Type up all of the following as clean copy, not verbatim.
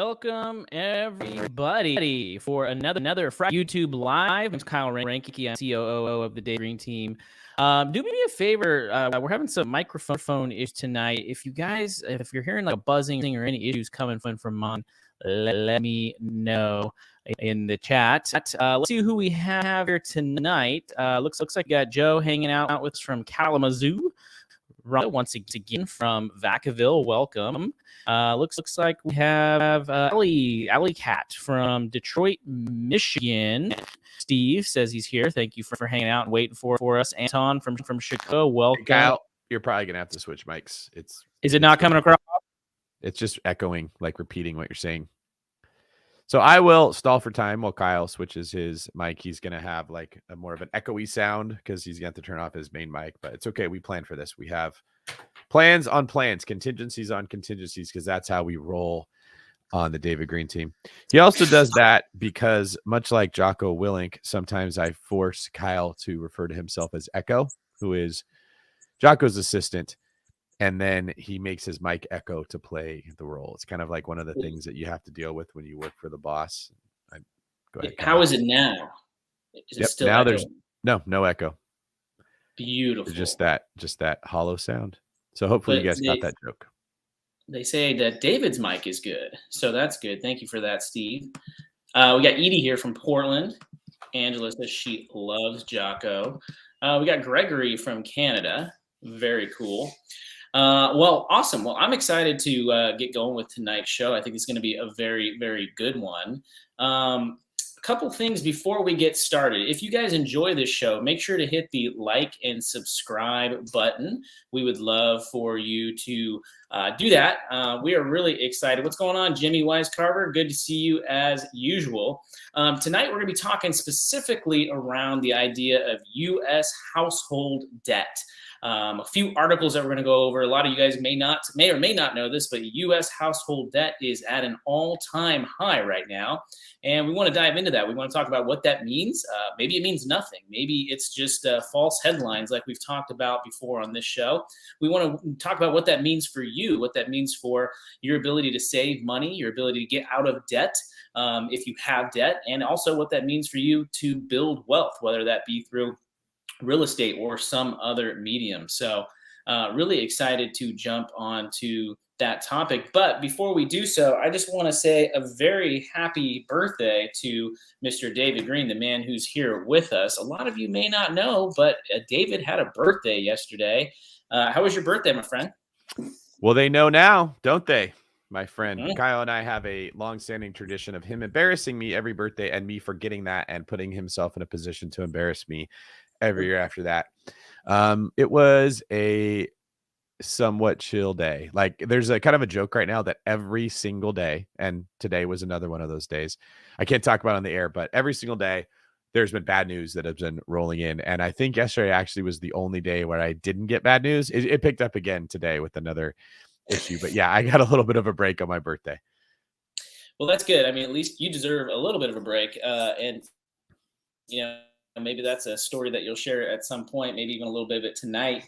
Welcome everybody for another Friday YouTube Live. I'm Kyle Ranky. I'm COO of the Dave Green team. Do me a favor. We're having some microphone issues tonight. If you're hearing like a buzzing or any issues coming from mine, let me know in the chat. Let's see who we have here tonight. Looks like we got Joe hanging out with us from Kalamazoo. Rhonda once again from Vacaville. Welcome. Looks like we have Alley Cat from Detroit, Michigan. Steve says he's here. Thank you for hanging out and waiting for us. Anton from Chicago. Welcome. Hey Kyle, you're probably gonna have to switch mics. Is it not coming across? It's just echoing, like repeating what you're saying. So I will stall for time while Kyle switches his mic. He's going to have like a more of an echoey sound because he's going to have to turn off his main mic, but it's okay. We planned for this. We have plans on plans, contingencies on contingencies, because that's how we roll on the David Green team. He also does that because much like Jocko Willink, sometimes I force Kyle to refer to himself as Echo, who is Jocko's assistant. And then he makes his mic echo to play the role. It's kind of like one of the things that you have to deal with when you work for the boss. Go ahead. How is it now? Is it still now? echo? There's no echo. Beautiful. Just that hollow sound. So hopefully you guys got that joke. They say that David's mic is good, so that's good. Thank you for that, Steve. We got Edie here from Portland. Angela says she loves Jocko. We got Gregory from Canada. Very cool. Well, awesome. Well, I'm excited to get going with tonight's show. I think it's going to be a very, very good one. A couple things before we get started. If you guys enjoy this show, make sure to hit the like and subscribe button. We would love for you to do that. We are really excited. What's going on, Jimmy Wise Carver? Good to see you as usual. Tonight, we're going to be talking specifically around the idea of U.S. household debt. A few articles that we're going to go over. A lot of you guys may or may not know this, but U.S. household debt is at an all-time high right now. And we want to dive into that. We want to talk about what that means. Maybe it means nothing. Maybe it's just false headlines like we've talked about before on this show. We want to talk about what that means for you, what that means for your ability to save money, your ability to get out of debt if you have debt, and also what that means for you to build wealth, whether that be through real estate or some other medium. So really excited to jump on to that topic. But before we do so, I just want to say a very happy birthday to Mr. David Green, the man who's here with us. A lot of you may not know, but David had a birthday yesterday. How was your birthday, my friend? Well, they know now, don't they? My friend Kyle and I have a long-standing tradition of him embarrassing me every birthday and me forgetting that and putting himself in a position to embarrass me every year after that. It was a somewhat chill day. Like there's a kind of a joke right now that every single day, and today was another one of those days, I can't talk about on the air, but every single day there's been bad news that has been rolling in. And I think yesterday actually was the only day where I didn't get bad news. It picked up again today with another issue, but yeah, I got a little bit of a break on my birthday. Well, that's good. I mean, at least you deserve a little bit of a break. And maybe that's a story that you'll share at some point, maybe even a little bit of it tonight,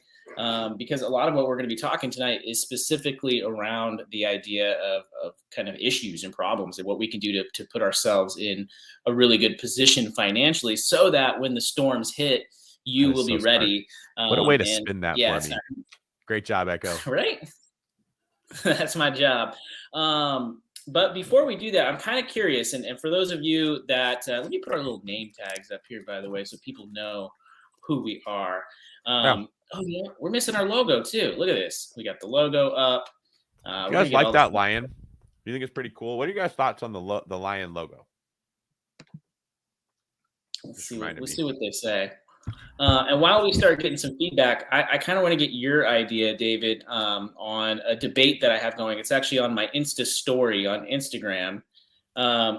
because a lot of what we're going to be talking tonight is specifically around the idea of kind of issues and problems and what we can do to put ourselves in a really good position financially so that when the storms hit, you will be ready. What a way to spin that for me. Great job, Echo. Right? That's my job. But before we do that, I'm kind of curious, and for those of you that, let me put our little name tags up here, by the way, so people know who we are. Oh, yeah, we're missing our logo, too. Look at this. We got the logo up. You guys like that lion? Do you think it's pretty cool? What are you guys' thoughts on the lion logo? Let's see what they say. And while we start getting some feedback, I kind of want to get your idea, David, on a debate that I have going. It's actually on my Insta story on Instagram.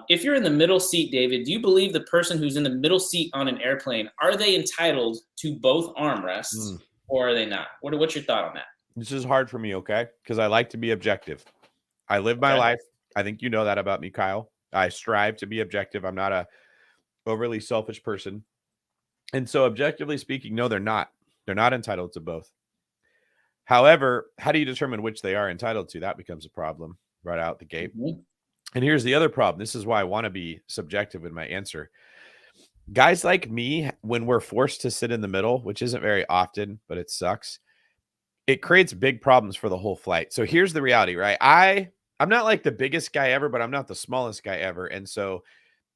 If you're in the middle seat, David, do you believe the person who's in the middle seat on an airplane, are they entitled to both armrests or are they not? What's your thought on that? This is hard for me, okay? Because I like to be objective. I live my life. I think you know that about me, Kyle. I strive to be objective. I'm not a overly selfish person. And so objectively speaking, no, they're not. They're not entitled to both. However, how do you determine which they are entitled to? That becomes a problem right out the gate. And here's the other problem. This is why I want to be subjective in my answer. Guys like me, when we're forced to sit in the middle, which isn't very often, but it sucks, it creates big problems for the whole flight. So here's the reality, right? I'm not like the biggest guy ever, but I'm not the smallest guy ever. And so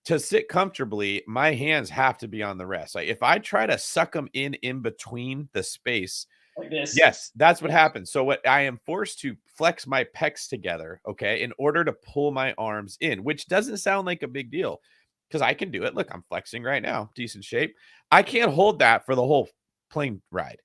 to sit comfortably, my hands have to be on the rest. Like if I try to suck them in between the space, Like this. yes, that's what happens. So what I am forced to flex my pecs together, okay, in order to pull my arms in, which doesn't sound like a big deal because I can do it. Look, I'm flexing right now, decent shape. I can't hold that for the whole plane ride.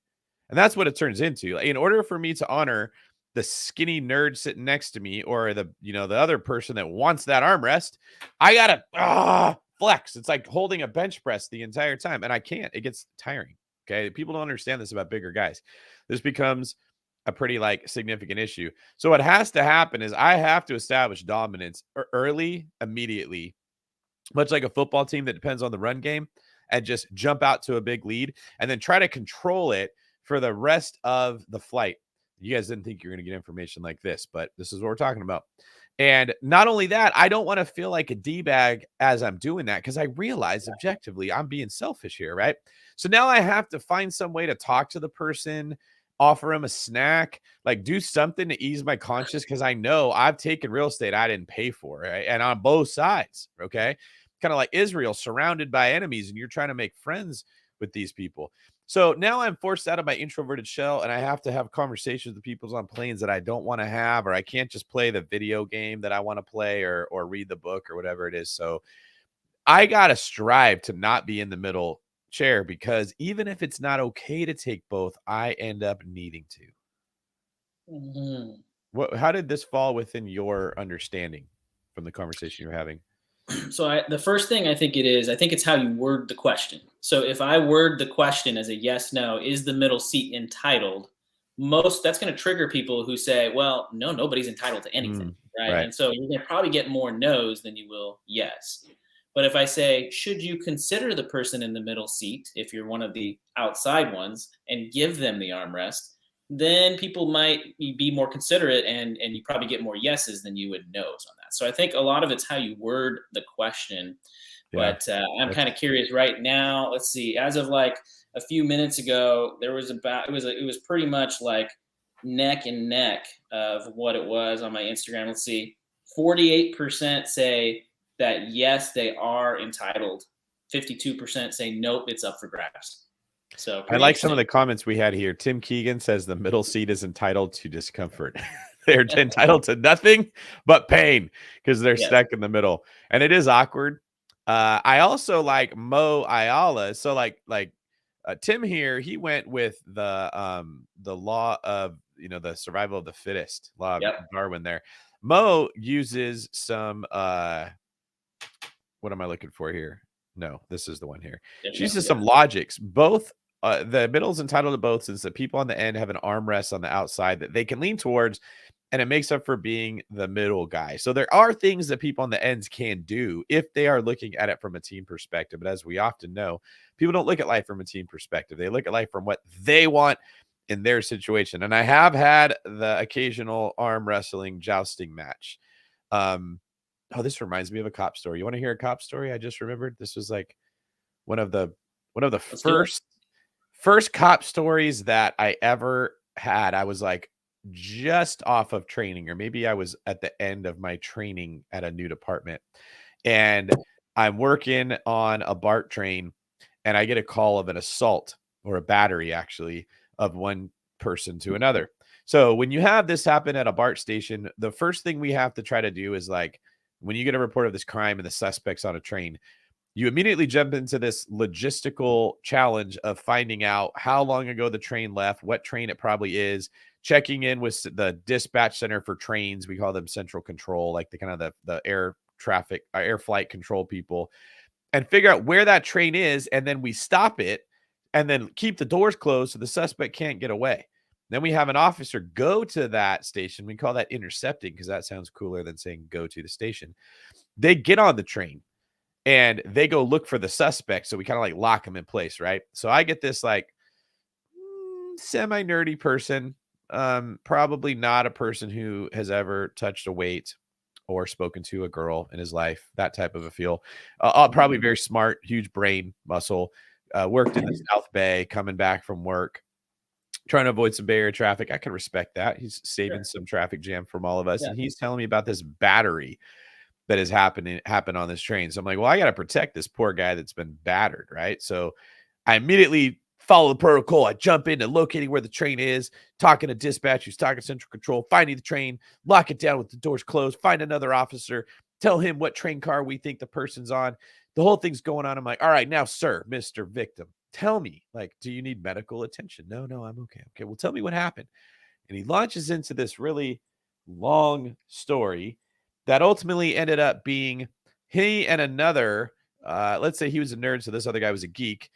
And that's what it turns into. In order for me to honor the skinny nerd sitting next to me or the other person that wants that armrest, I gotta flex. It's like holding a bench press the entire time. And I can't. It gets tiring. Okay. People don't understand this about bigger guys. This becomes a pretty significant issue. So what has to happen is I have to establish dominance early, immediately, much like a football team that depends on the run game, and just jump out to a big lead and then try to control it for the rest of the flight. You guys didn't think you're going to get information like this, but this is what we're talking about. And not only that, I don't want to feel like a D-bag as I'm doing that because I realize objectively I'm being selfish here, right? So now I have to find some way to talk to the person, offer them a snack, do something to ease my conscience because I know I've taken real estate I didn't pay for, right? And on both sides, okay? Kind of like Israel surrounded by enemies and you're trying to make friends with these people. So now I'm forced out of my introverted shell and I have to have conversations with people on planes that I don't want to have, or I can't just play the video game that I want to play or read the book or whatever it is. So I got to strive to not be in the middle chair because even if it's not okay to take both, I end up needing to. Mm-hmm. How did this fall within your understanding from the conversation you're having? So the first thing I think it's how you word the question. So if I word the question as a yes, no, is the middle seat entitled? That's going to trigger people who say, well, no, nobody's entitled to anything, right? right. And so you're going to probably get more no's than you will yes. But if I say, should you consider the person in the middle seat if you're one of the outside ones and give them the armrest, then people might be more considerate and you probably get more yeses than you would no's on that. So I think a lot of it's how you word the question. Yeah. But I'm kind of curious right now. Let's see. As of a few minutes ago, it was pretty much neck and neck of what it was on my Instagram. Let's see. 48% say that yes, they are entitled. 52% say nope, it's up for grabs. So I like some of the comments we had here. Tim Keegan says the middle seat is entitled to discomfort. They're entitled to nothing but pain because they're stuck in the middle. And it is awkward. I also like Mo Ayala. So Tim here, he went with the law of, the survival of the fittest, law of Darwin there. Mo uses some, what am I looking for here? No, this is the one here. She uses some logics. Both the middle's entitled to both since the people on the end have an armrest on the outside that they can lean towards, and it makes up for being the middle guy. So there are things that people on the ends can do if they are looking at it from a team perspective. But as we often know, people don't look at life from a team perspective. They look at life from what they want in their situation. And I have had the occasional arm wrestling jousting match. This reminds me of a cop story. You want to hear a cop story? I just remembered this was one of the first cop stories that I ever had. I was just off of training, or maybe I was at the end of my training at a new department, and I'm working on a BART train, and I get a call of an assault or a battery actually of one person to another. So when you have this happen at a BART station, the first thing we have to try to do is when you get a report of this crime and the suspect's on a train, you immediately jump into this logistical challenge of finding out how long ago the train left, what train it probably is, checking in with the dispatch center for trains. We call them central control, the air traffic, air flight control people, and figure out where that train is. And then we stop it and then keep the doors closed so the suspect can't get away. Then we have an officer go to that station. We call that intercepting because that sounds cooler than saying go to the station. They get on the train and they go look for the suspect. So we kind of lock them in place, right? So I get this semi-nerdy person, probably not a person who has ever touched a weight, or spoken to a girl in his life, that type of a feel. Probably very smart, huge brain muscle, worked in the South Bay, coming back from work, trying to avoid some Bay Area traffic. I can respect that. He's saving some traffic jam from all of us. Yeah. And he's telling me about this battery that has happened on this train. So I'm like, well, I got to protect this poor guy that's been battered, right? So I immediately follow the protocol. I jump into locating where the train is, talking to dispatch, who's talking to central control, finding the train, lock it down with the doors closed, find another officer, tell him what train car we think the person's on. The whole thing's going on. I'm like, all right, now, sir, Mr. Victim, tell me, like, do you need medical attention? No, I'm okay. Okay, well, tell me what happened. And he launches into this really long story that ultimately ended up being he and another, let's say he was a nerd, so this other guy was a geek,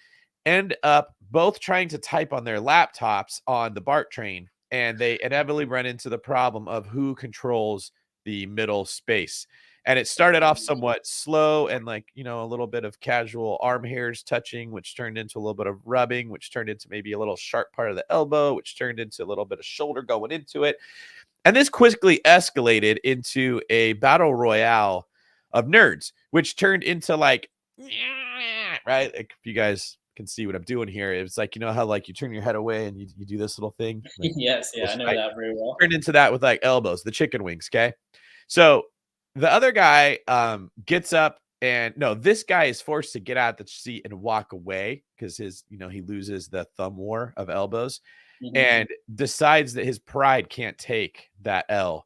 end up both trying to type on their laptops on the BART train, and they inevitably run into the problem of who controls the middle space. And it started off somewhat slow and like, a little bit of casual arm hairs touching, which turned into a little bit of rubbing, which turned into maybe a little sharp part of the elbow, which turned into a little bit of shoulder going into it. And this quickly escalated into a battle royale of nerds, which turned into like, right? Like, if you guys can see what I'm doing here, it's like, how like you turn your head away and you do this little thing. Like, Yes, yeah, I know that very well. turned into that with like elbows, the chicken wings. Okay. So the other guy gets up and this guy is forced to get out of the seat and walk away because his, he loses the thumb war of elbows. And decides that his pride can't take that L.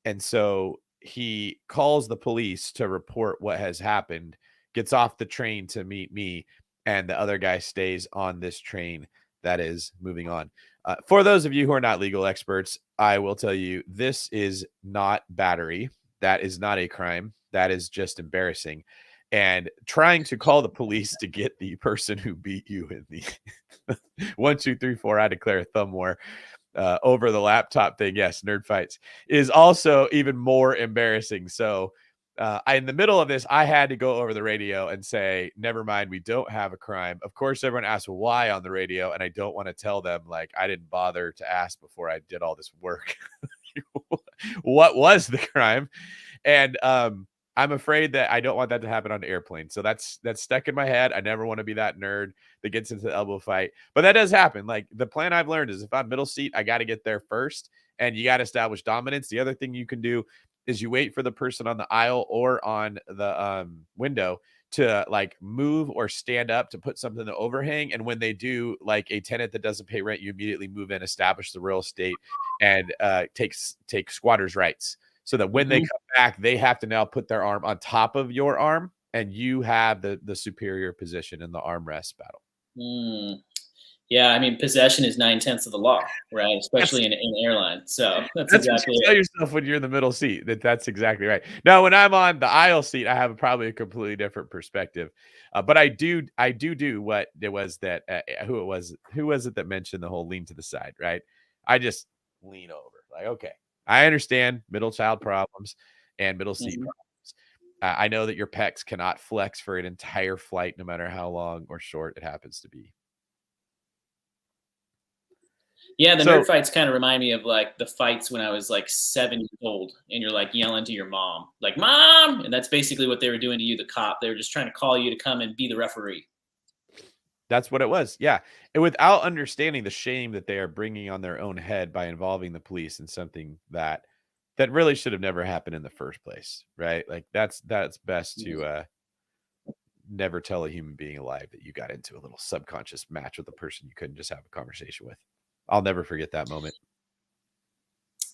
And so he calls the police to report what has happened, gets off the train to meet me, and the other guy stays on this train that is moving on. For those of you who are not legal experts, I will tell you this is not battery. That is not a crime. That is just embarrassing. And trying to call the police to get the person who beat you in the 1, 2, 3, 4, I declare a thumb war over the laptop thing. Yes, nerd fights is also even more embarrassing. So in the middle of this, I had to go over the radio and say, never mind, we don't have a crime. Of course, everyone asks why on the radio. And I don't want to tell them, like, I didn't bother to ask before I did all this work. What was the crime? And I'm afraid that I don't want that to happen on the airplane. So that's stuck in my head. I never want to be that nerd that gets into the elbow fight. But that does happen. Like, the plan I've learned is if I'm middle seat, I got to get there first. And you got to establish dominance. The other thing you can do is you wait for the person on the aisle or on the window to like move or stand up to put something in the overhang. And when they do, like a tenant that doesn't pay rent, you immediately move in, establish the real estate, and take squatters' rights. So that when they come back, they have to now put their arm on top of your arm, and you have the superior position in the armrest battle. Yeah, I mean, possession is 9/10 of the law, right? Especially in an airline. So that's exactly what you tell yourself when you're in the middle seat. That's exactly right. Now, when I'm on the aisle seat, I have probably a completely different perspective. But I do what it was that who was it that mentioned the whole lean to the side, right? I just lean over, like, okay. I understand middle child problems and middle seat problems. I know that your pecs cannot flex for an entire flight, no matter how long or short it happens to be. Yeah, the nerd fights kind of remind me of like the fights when I was like 7 years old and you're like yelling to your mom, like, "Mom!" And that's basically what they were doing to you, the cop. They were just trying to call you to come and be the referee. That's what it was. Yeah. And without understanding the shame that they are bringing on their own head by involving the police in something that really should have never happened in the first place. Right. Like that's best to never tell a human being alive that you got into a little subconscious match with a person you couldn't just have a conversation with. I'll never forget that moment.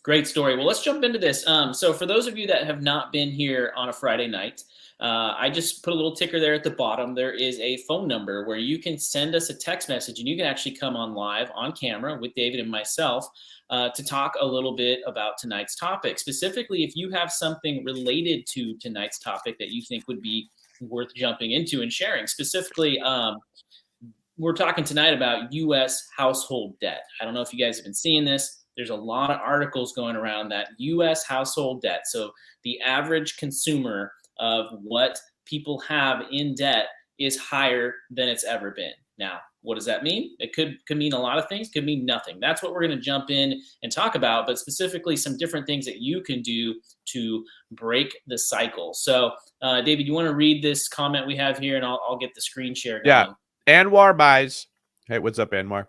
Great story. Well, let's jump into this. So for those of you that have not been here on a Friday night, I just put a little ticker there at the bottom. There is a phone number where you can send us a text message and you can actually come on live on camera with David and myself to talk a little bit about tonight's topic. Specifically, if you have something related to tonight's topic that you think would be worth jumping into and sharing. Specifically, we're talking tonight about U.S. household debt. I don't know if you guys have been seeing this. There's a lot of articles going around that U.S. household debt. So the average consumer of what people have in debt is higher than it's ever been. Now, What does that mean? It could mean a lot of things, could mean nothing. That's what we're going to jump in and talk about, but specifically some different things that you can do to break the cycle. So, David, you want to read this comment we have here, and I'll get the screen share going. Yeah. Anwar buys. Hey, what's up, Anwar?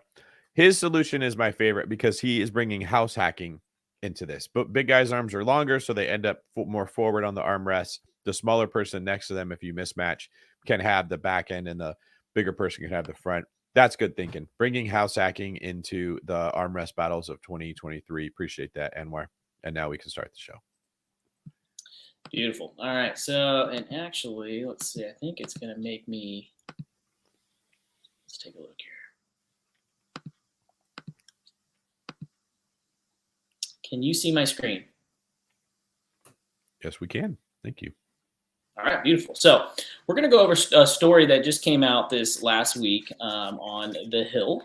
His solution is my favorite because he is bringing house hacking into this. But big guys' arms are longer, so they end up more forward on the armrests. The smaller person next to them, if you mismatch, can have the back end, and the bigger person can have the front. That's good thinking. Bringing house hacking into the armrest battles of 2023. Appreciate that, Anwar. And now we can start the show. Beautiful. All right. So, and actually, let's see. I think it's going to make me. Let's take a look here. Can you see my screen? Yes, we can. Thank you. All right, beautiful. So we're going to go over a story that just came out this last week on The Hill.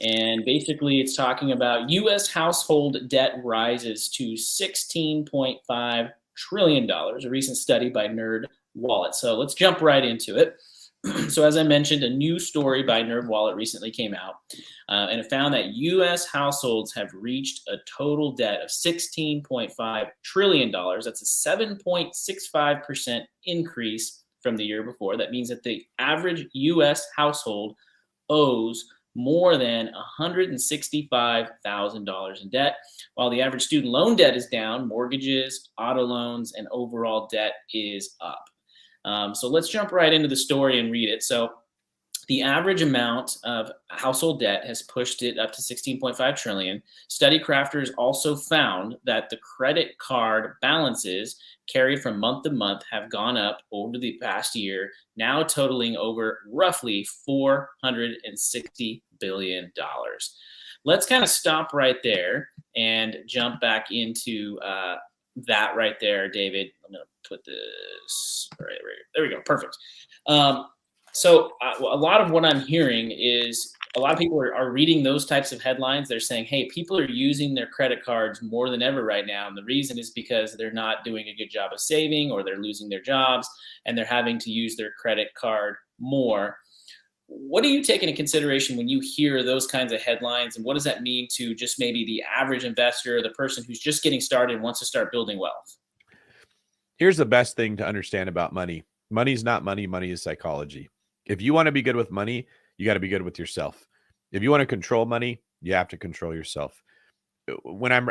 And basically, it's talking about U.S. household debt rises to $16.5 trillion, a recent study by NerdWallet. So let's jump right into it. So as I mentioned, a new story by NerdWallet recently came out, and it found that U.S. households have reached a total debt of $16.5 trillion. That's a 7.65% increase from the year before. That means that the average U.S. household owes more than $165,000 in debt, while the average student loan debt is down, mortgages, auto loans, and overall debt is up. So let's jump right into the story and read it. So the average amount of household debt has pushed it up to 16.5 trillion. Study crafters also found that the credit card balances carried from month to month have gone up over the past year, now totaling over roughly $460 billion. Let's kind of stop right there and jump back into that right there, David. I'm going to put this right there. We go. Perfect. So a lot of what I'm hearing is a lot of people are reading those types of headlines. They're saying, hey, people are using their credit cards more than ever right now. And the reason is because they're not doing a good job of saving, or they're losing their jobs and they're having to use their credit card more. What do you take into consideration when you hear those kinds of headlines, and what does that mean to just maybe the average investor, the person who's just getting started and wants to start building wealth? Here's the best thing to understand about money. Money's not money. Money is psychology. If you want to be good with money, you got to be good with yourself. If you want to control money, you have to control yourself.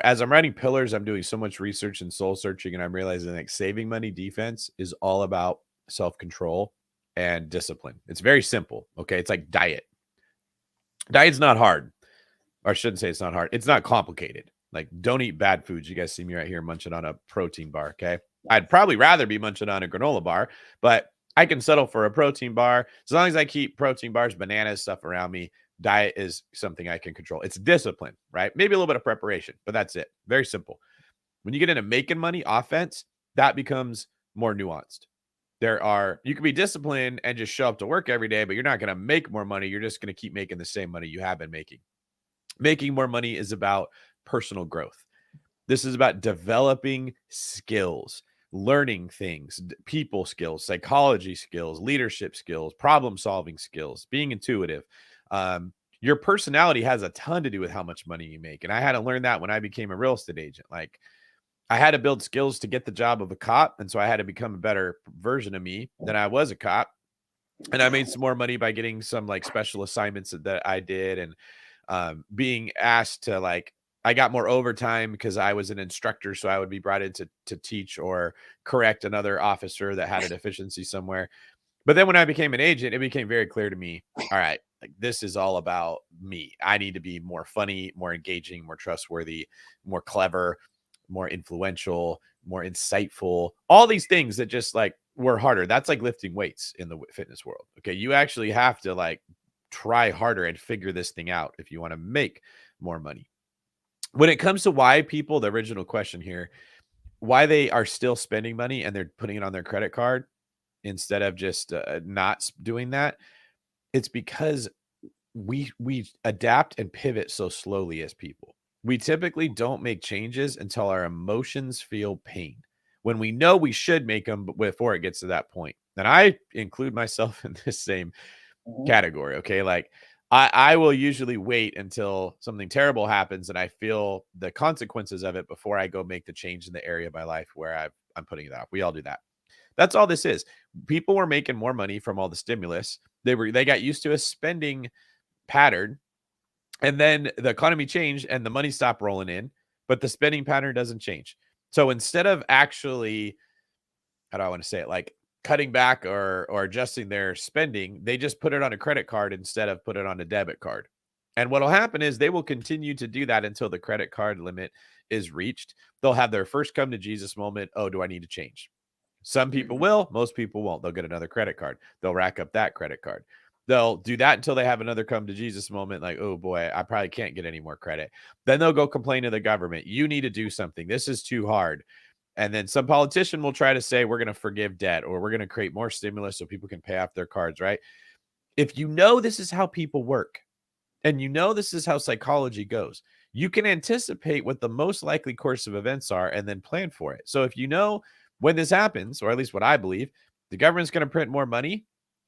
As I'm writing Pillars, I'm doing so much research and soul searching, and I'm realizing like saving money defense is all about self-control and discipline. It's very simple. Okay. It's like diet. Diet's not hard. Or I shouldn't say it's not hard. It's not complicated. Like, don't eat bad foods. You guys see me right here munching on a protein bar. Okay. I'd probably rather be munching on a granola bar, but I can settle for a protein bar. As long as I keep protein bars, bananas, stuff around me, diet is something I can control. It's discipline, right? Maybe a little bit of preparation, but that's it. Very simple. When you get into making money, offense, that becomes more nuanced. You can be disciplined and just show up to work every day, but you're not going to make more money. You're just going to keep making the same money you have been making. Making more money is about personal growth. This is about developing skills, learning things, people skills, psychology skills, leadership skills, problem-solving skills, being intuitive. Your personality has a ton to do with how much money you make. And I had to learn that when I became a real estate agent. Like, I had to build skills to get the job of a cop. And so I had to become a better version of me than I was a cop. And I made some more money by getting some like special assignments that I did, and being asked to I got more overtime because I was an instructor. So I would be brought in to teach or correct another officer that had a deficiency somewhere. But then when I became an agent, it became very clear to me, all right, like, this is all about me. I need to be more funny, more engaging, more trustworthy, more clever, more influential, more insightful, all these things that just like were harder. That's like lifting weights in the fitness world. Okay. You actually have to like try harder and figure this thing out if you want to make more money. When it comes to why people, the original question here, why they are still spending money and they're putting it on their credit card instead of just not doing that, it's because we adapt and pivot so slowly as people. We typically don't make changes until our emotions feel pain, when we know we should make them before it gets to that point. And I include myself in this same category. Okay. Like, I will usually wait until something terrible happens and I feel the consequences of it before I go make the change in the area of my life where I'm putting it off. We all do that. That's all this is. People were making more money from all the stimulus. They got used to a spending pattern, and then the economy changed and the money stopped rolling in, but the spending pattern doesn't change. So instead of actually, how do I want to say it, like cutting back or adjusting their spending, they just put it on a credit card instead of put it on a debit card. And what'll happen is they will continue to do that until the credit card limit is reached. They'll have their first come to Jesus moment. Oh, do I need to change? Some people will, most people won't. They'll get another credit card. They'll rack up that credit card. They'll do that until they have another come to Jesus moment, like, oh boy, I probably can't get any more credit. Then they'll go complain to the government. You need to do something. This is too hard. And then some politician will try to say, we're going to forgive debt or we're going to create more stimulus so people can pay off their cards, right? If you know this is how people work and you know this is how psychology goes, you can anticipate what the most likely course of events are and then plan for it. So if you know when this happens, or at least what I believe, the government's going to print more money,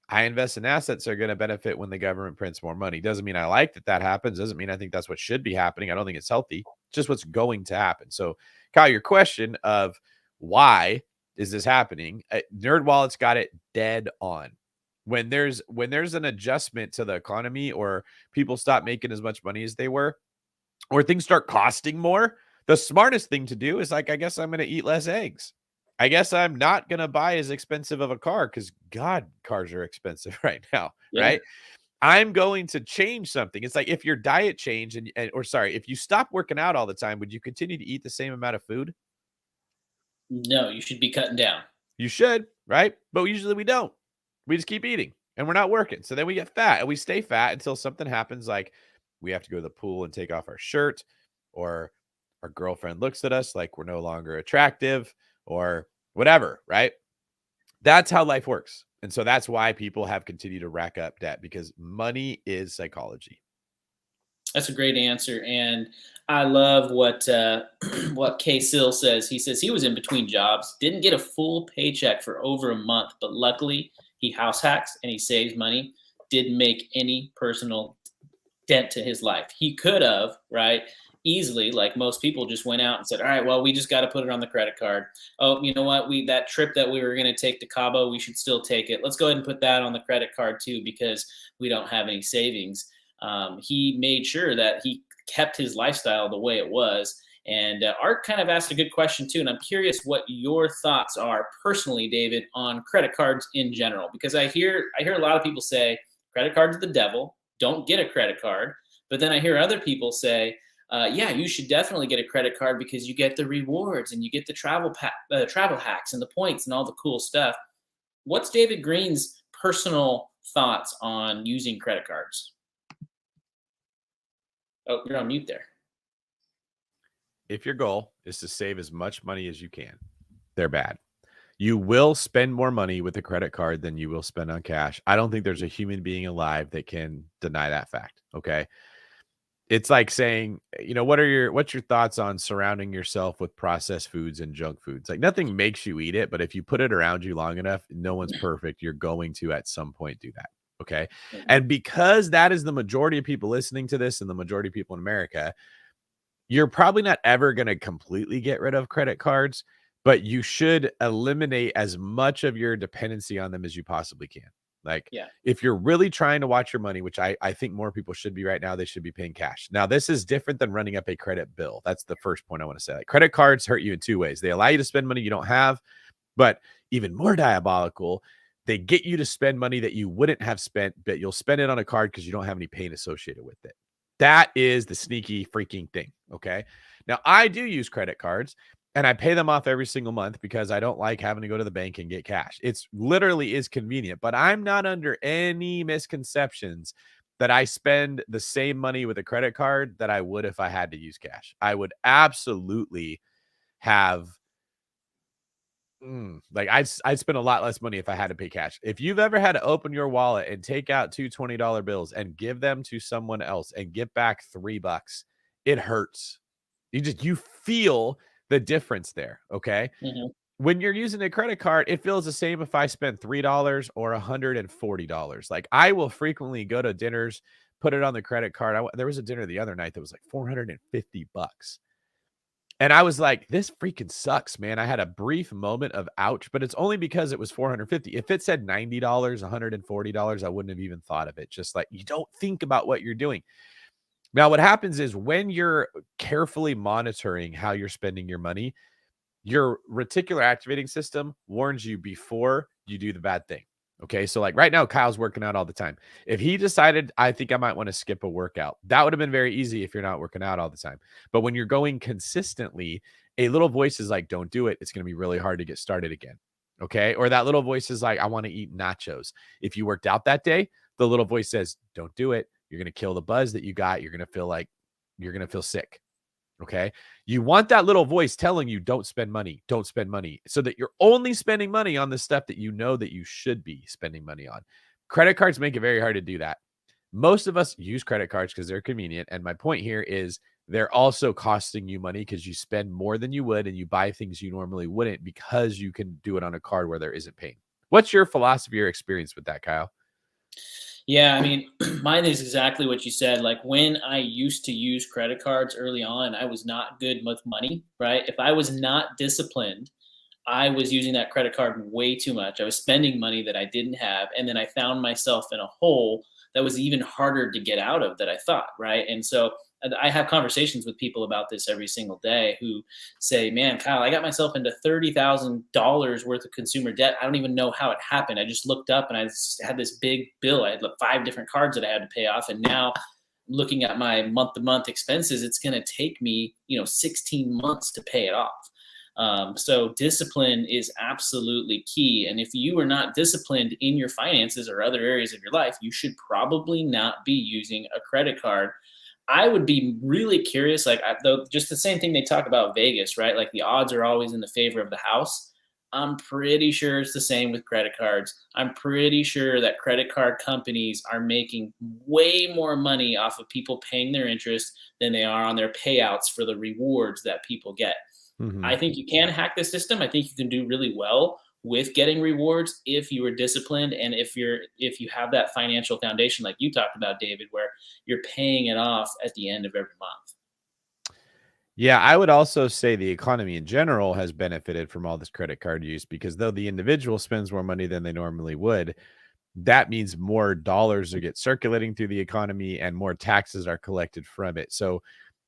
I invest in assets that are going to benefit when the government prints more money. Doesn't mean I like that happens. Doesn't mean I think that's what should be happening. I don't think it's healthy. It's just what's going to happen. So, Kyle, your question of why is this happening? NerdWallet's got it dead on. When there's an adjustment to the economy or people stop making as much money as they were, or things start costing more, the smartest thing to do is like, I guess I'm going to eat less eggs. I guess I'm not going to buy as expensive of a car because God, cars are expensive right now, right? I'm going to change something. It's like if your diet changed if you stop working out all the time, would you continue to eat the same amount of food? No, you should be cutting down. You should, right? But usually we don't. We just keep eating and we're not working. So then we get fat and we stay fat until something happens, like we have to go to the pool and take off our shirt, or our girlfriend looks at us like we're no longer attractive, or whatever, right? That's how life works. And so that's why people have continued to rack up debt, because money is psychology. That's a great answer. And I love what what K Sill says. He says he was in between jobs, didn't get a full paycheck for over a month, but luckily he house hacks and he saves money, didn't make any personal dent to his life. He could have, right? Easily, like most people, just went out and said, all right, well, we just got to put it on the credit card. Oh, you know what? That trip that we were going to take to Cabo, we should still take it. Let's go ahead and put that on the credit card too, because we don't have any savings. He made sure that he kept his lifestyle the way it was. And Art kind of asked a good question too. And I'm curious what your thoughts are personally, David, on credit cards in general, because I hear a lot of people say credit cards are the devil. Don't get a credit card. But then I hear other people say, yeah, you should definitely get a credit card because you get the rewards and you get the travel hacks and the points and all the cool stuff. What's David Green's personal thoughts on using credit cards? Oh, you're on mute there. If your goal is to save as much money as you can, they're bad. You will spend more money with a credit card than you will spend on cash. I don't think there's a human being alive that can deny that fact. Okay. It's like saying, what's your thoughts on surrounding yourself with processed foods and junk foods? Like, nothing makes you eat it, but if you put it around you long enough, no one's perfect. You're going to at some point do that. Okay. And because that is the majority of people listening to this and the majority of people in America, you're probably not ever going to completely get rid of credit cards, but you should eliminate as much of your dependency on them as you possibly can. Like, if you're really trying to watch your money, which I think more people should be right now, they should be paying cash. Now, this is different than running up a credit bill. That's the first point I want to say. Like, credit cards hurt you in two ways. They allow you to spend money you don't have, but even more diabolical, they get you to spend money that you wouldn't have spent, but you'll spend it on a card because you don't have any pain associated with it. That is the sneaky freaking thing. Okay. Now, I do use credit cards and I pay them off every single month because I don't like having to go to the bank and get cash. It's literally is convenient, but I'm not under any misconceptions that I spend the same money with a credit card that I would if I had to use cash. I would absolutely have I'd spend a lot less money if I had to pay cash. If you've ever had to open your wallet and take out two $20 bills and give them to someone else and get back $3, it hurts. You feel the difference there. Okay. Mm-hmm. When you're using a credit card, it feels the same if I spend $3 or $140. Like, I will frequently go to dinners, put it on the credit card. There was a dinner the other night that was like $450. And I was like, this freaking sucks, man. I had a brief moment of ouch, but it's only because it was $450. If it said $90, $140, I wouldn't have even thought of it. Just like, you don't think about what you're doing. Now, what happens is when you're carefully monitoring how you're spending your money, your reticular activating system warns you before you do the bad thing. Okay. So like right now, Kyle's working out all the time. If he decided, I think I might want to skip a workout, that would have been very easy if you're not working out all the time. But when you're going consistently, a little voice is like, don't do it. It's going to be really hard to get started again. Okay. Or that little voice is like, I want to eat nachos. If you worked out that day, the little voice says, don't do it. You're going to kill the buzz that you got. You're going to feel like you're going to feel sick. Okay. You want that little voice telling you, don't spend money, so that you're only spending money on the stuff that you know that you should be spending money on. Credit cards make it very hard to do that. Most of us use credit cards because they're convenient. And my point here is they're also costing you money because you spend more than you would and you buy things you normally wouldn't because you can do it on a card where there isn't pain. What's your philosophy or experience with that, Kyle? Yeah, I mean, mine is exactly what you said. Like when I used to use credit cards early on, I was not good with money, right? If I was not disciplined, I was using that credit card way too much. I was spending money that I didn't have. And then I found myself in a hole that was even harder to get out of that I thought, right? And so I have conversations with people about this every single day who say, man, Kyle, I got myself into $30,000 worth of consumer debt. I don't even know how it happened. I just looked up and I had this big bill. I had like 5 different cards that I had to pay off. And now looking at my month-to-month expenses, it's going to take me, 16 months to pay it off. So discipline is absolutely key. And if you are not disciplined in your finances or other areas of your life, you should probably not be using a credit card. I would be really curious, though, just the same thing they talk about Vegas, right? Like the odds are always in the favor of the house. I'm pretty sure it's the same with credit cards. I'm pretty sure that credit card companies are making way more money off of people paying their interest than they are on their payouts for the rewards that people get. Mm-hmm. I think you can hack the system. I think you can do really well with getting rewards if you are disciplined and if you have that financial foundation like you talked about, David, where you're paying it off at the end of every month. Yeah, I would also say the economy in general has benefited from all this credit card use because though the individual spends more money than they normally would, that means more dollars are get circulating through the economy and more taxes are collected from it. So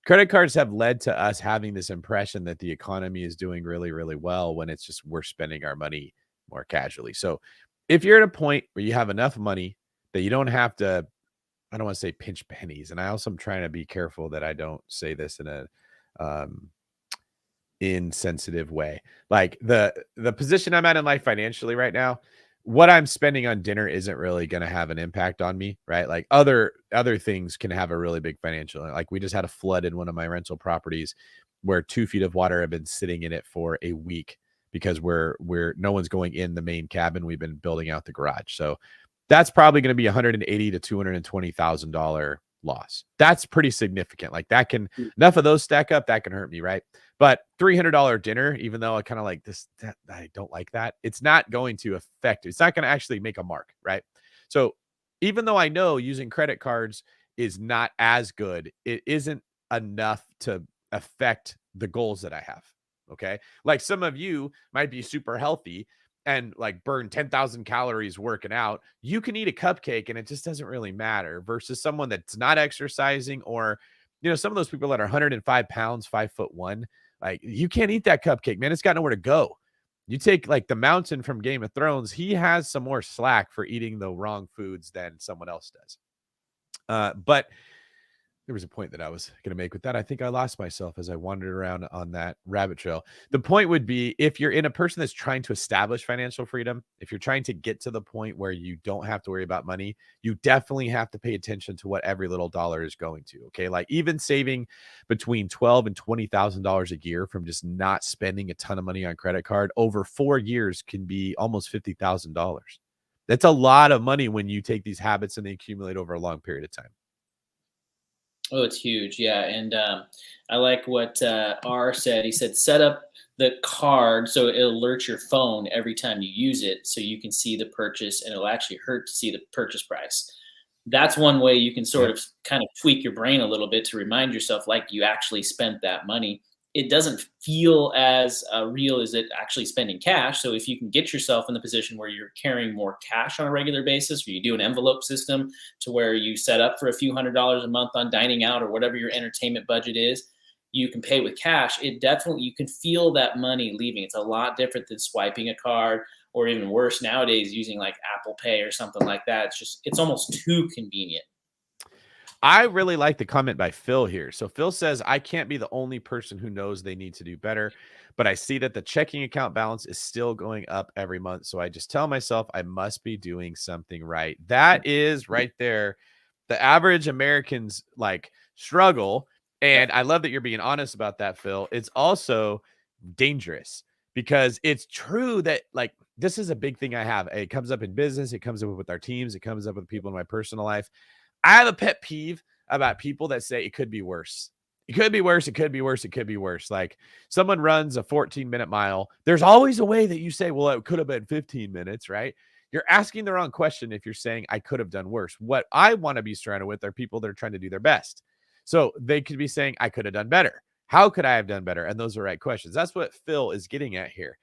credit cards have led to us having this impression that the economy is doing really, really well when it's just we're spending our money more casually. So if you're at a point where you have enough money that you don't have to, I don't want to say pinch pennies. And I also am trying to be careful that I don't say this in a insensitive way. Like the position I'm at in life financially right now, what I'm spending on dinner isn't really going to have an impact on me, right? Like other things can have a really big financial. Like we just had a flood in one of my rental properties where 2 feet of water have been sitting in it for a week because we're no one's going in the main cabin. We've been building out the garage. So that's probably going to be $180,000 to $220,000 loss. That's pretty significant. Like that can, enough of those stack up, that can hurt me, right? But $300 dinner, even though I kind of like this, I don't like that. It's not going to affect it. It's not going to actually make a mark, right? So even though I know using credit cards is not as good, it isn't enough to affect the goals that I have. Okay. Like some of you might be super healthy and like burn 10,000 calories working out. You can eat a cupcake and it just doesn't really matter versus someone that's not exercising or, some of those people that are 105 pounds, 5'1", like you can't eat that cupcake, man. It's got nowhere to go. You take like the Mountain from Game of Thrones. He has some more slack for eating the wrong foods than someone else does. But there was a point that I was going to make with that. I think I lost myself as I wandered around on that rabbit trail. The point would be if you're in a person that's trying to establish financial freedom, if you're trying to get to the point where you don't have to worry about money, you definitely have to pay attention to what every little dollar is going to. Okay. Like even saving between $12,000 and $20,000 a year from just not spending a ton of money on credit card over 4 years can be almost $50,000. That's a lot of money when you take these habits and they accumulate over a long period of time. Oh, it's huge. Yeah. And I like what R said. He said, set up the card so it'll alert your phone every time you use it so you can see the purchase and it'll actually hurt to see the purchase price. that's one way you can sort of kind of tweak your brain a little bit to remind yourself like you actually spent that money. It doesn't feel as real as it actually spending cash. So if you can get yourself in the position where you're carrying more cash on a regular basis, or you do an envelope system to where you set up for a few $100s a month on dining out or whatever your entertainment budget is, you can pay with cash. It definitely, you can feel that money leaving. It's a lot different than swiping a card, or even worse nowadays using like Apple Pay or something like that. It's almost too convenient. I really like the comment by Phil here. So Phil says, I can't be the only person who knows they need to do better, but I see that the checking account balance is still going up every month. So I just tell myself I must be doing something right. That is right there. The average American's like struggle. And I love that you're being honest about that, Phil. It's also dangerous because it's true that like this is a big thing I have. It comes up in business. It comes up with our teams. It comes up with people in my personal life. I have a pet peeve about people that say it could be worse. It could be worse. It could be worse. It could be worse. Like someone runs a 14-minute mile. There's always a way that you say, well, it could have been 15 minutes, right? You're asking the wrong question if you're saying I could have done worse. What I want to be surrounded with are people that are trying to do their best. So they could be saying I could have done better. How could I have done better? And those are right questions. That's what Phil is getting at here.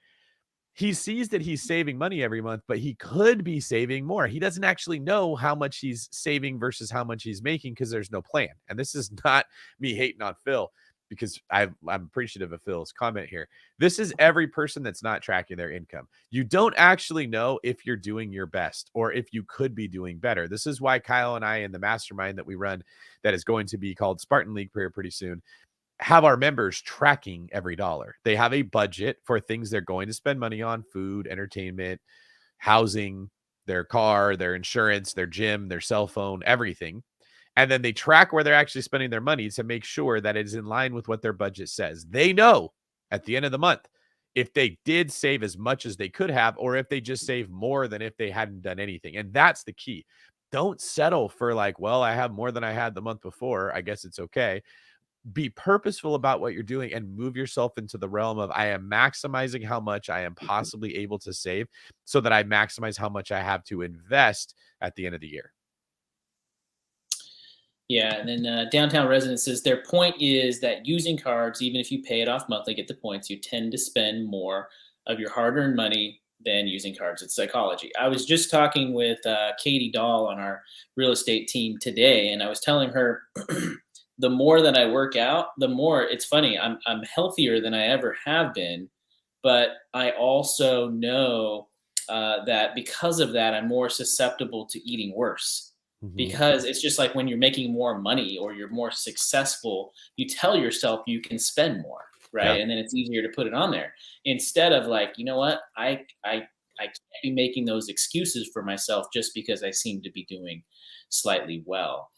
He sees that he's saving money every month, but he could be saving more. He doesn't actually know how much he's saving versus how much he's making because there's no plan. And this is not me hating on Phil because I'm appreciative of Phil's comment here. This is every person that's not tracking their income. You don't actually know if you're doing your best or if you could be doing better. This is why Kyle and I in the mastermind that we run that is going to be called Spartan League pretty soon have our members tracking every dollar. They have a budget for things they're going to spend money on: food, entertainment, housing, their car, their insurance, their gym, their cell phone, everything. And then they track where they're actually spending their money to make sure that it is in line with what their budget says. They know at the end of the month if they did save as much as they could have, or if they just saved more than if they hadn't done anything. And that's the key. Don't settle for like, well, I have more than I had the month before, I guess it's okay. Be purposeful about what you're doing and move yourself into the realm of I am maximizing how much I am possibly able to save so that I maximize how much I have to invest at the end of the year. Yeah, and then Downtown Resident says their point is that using cards, even if you pay it off monthly, get the points, you tend to spend more of your hard-earned money than using cards. It's psychology. I was just talking with Katie Dahl on our real estate team today, and I was telling her the more that I work out, the more it's funny. I'm healthier than I ever have been, but I also know that because of that, I'm more susceptible to eating worse. Because it's just like when you're making more money or you're more successful, you tell yourself you can spend more, right? Yeah. And then it's easier to put it on there instead of like, you know what, I can't be making those excuses for myself just because I seem to be doing slightly well.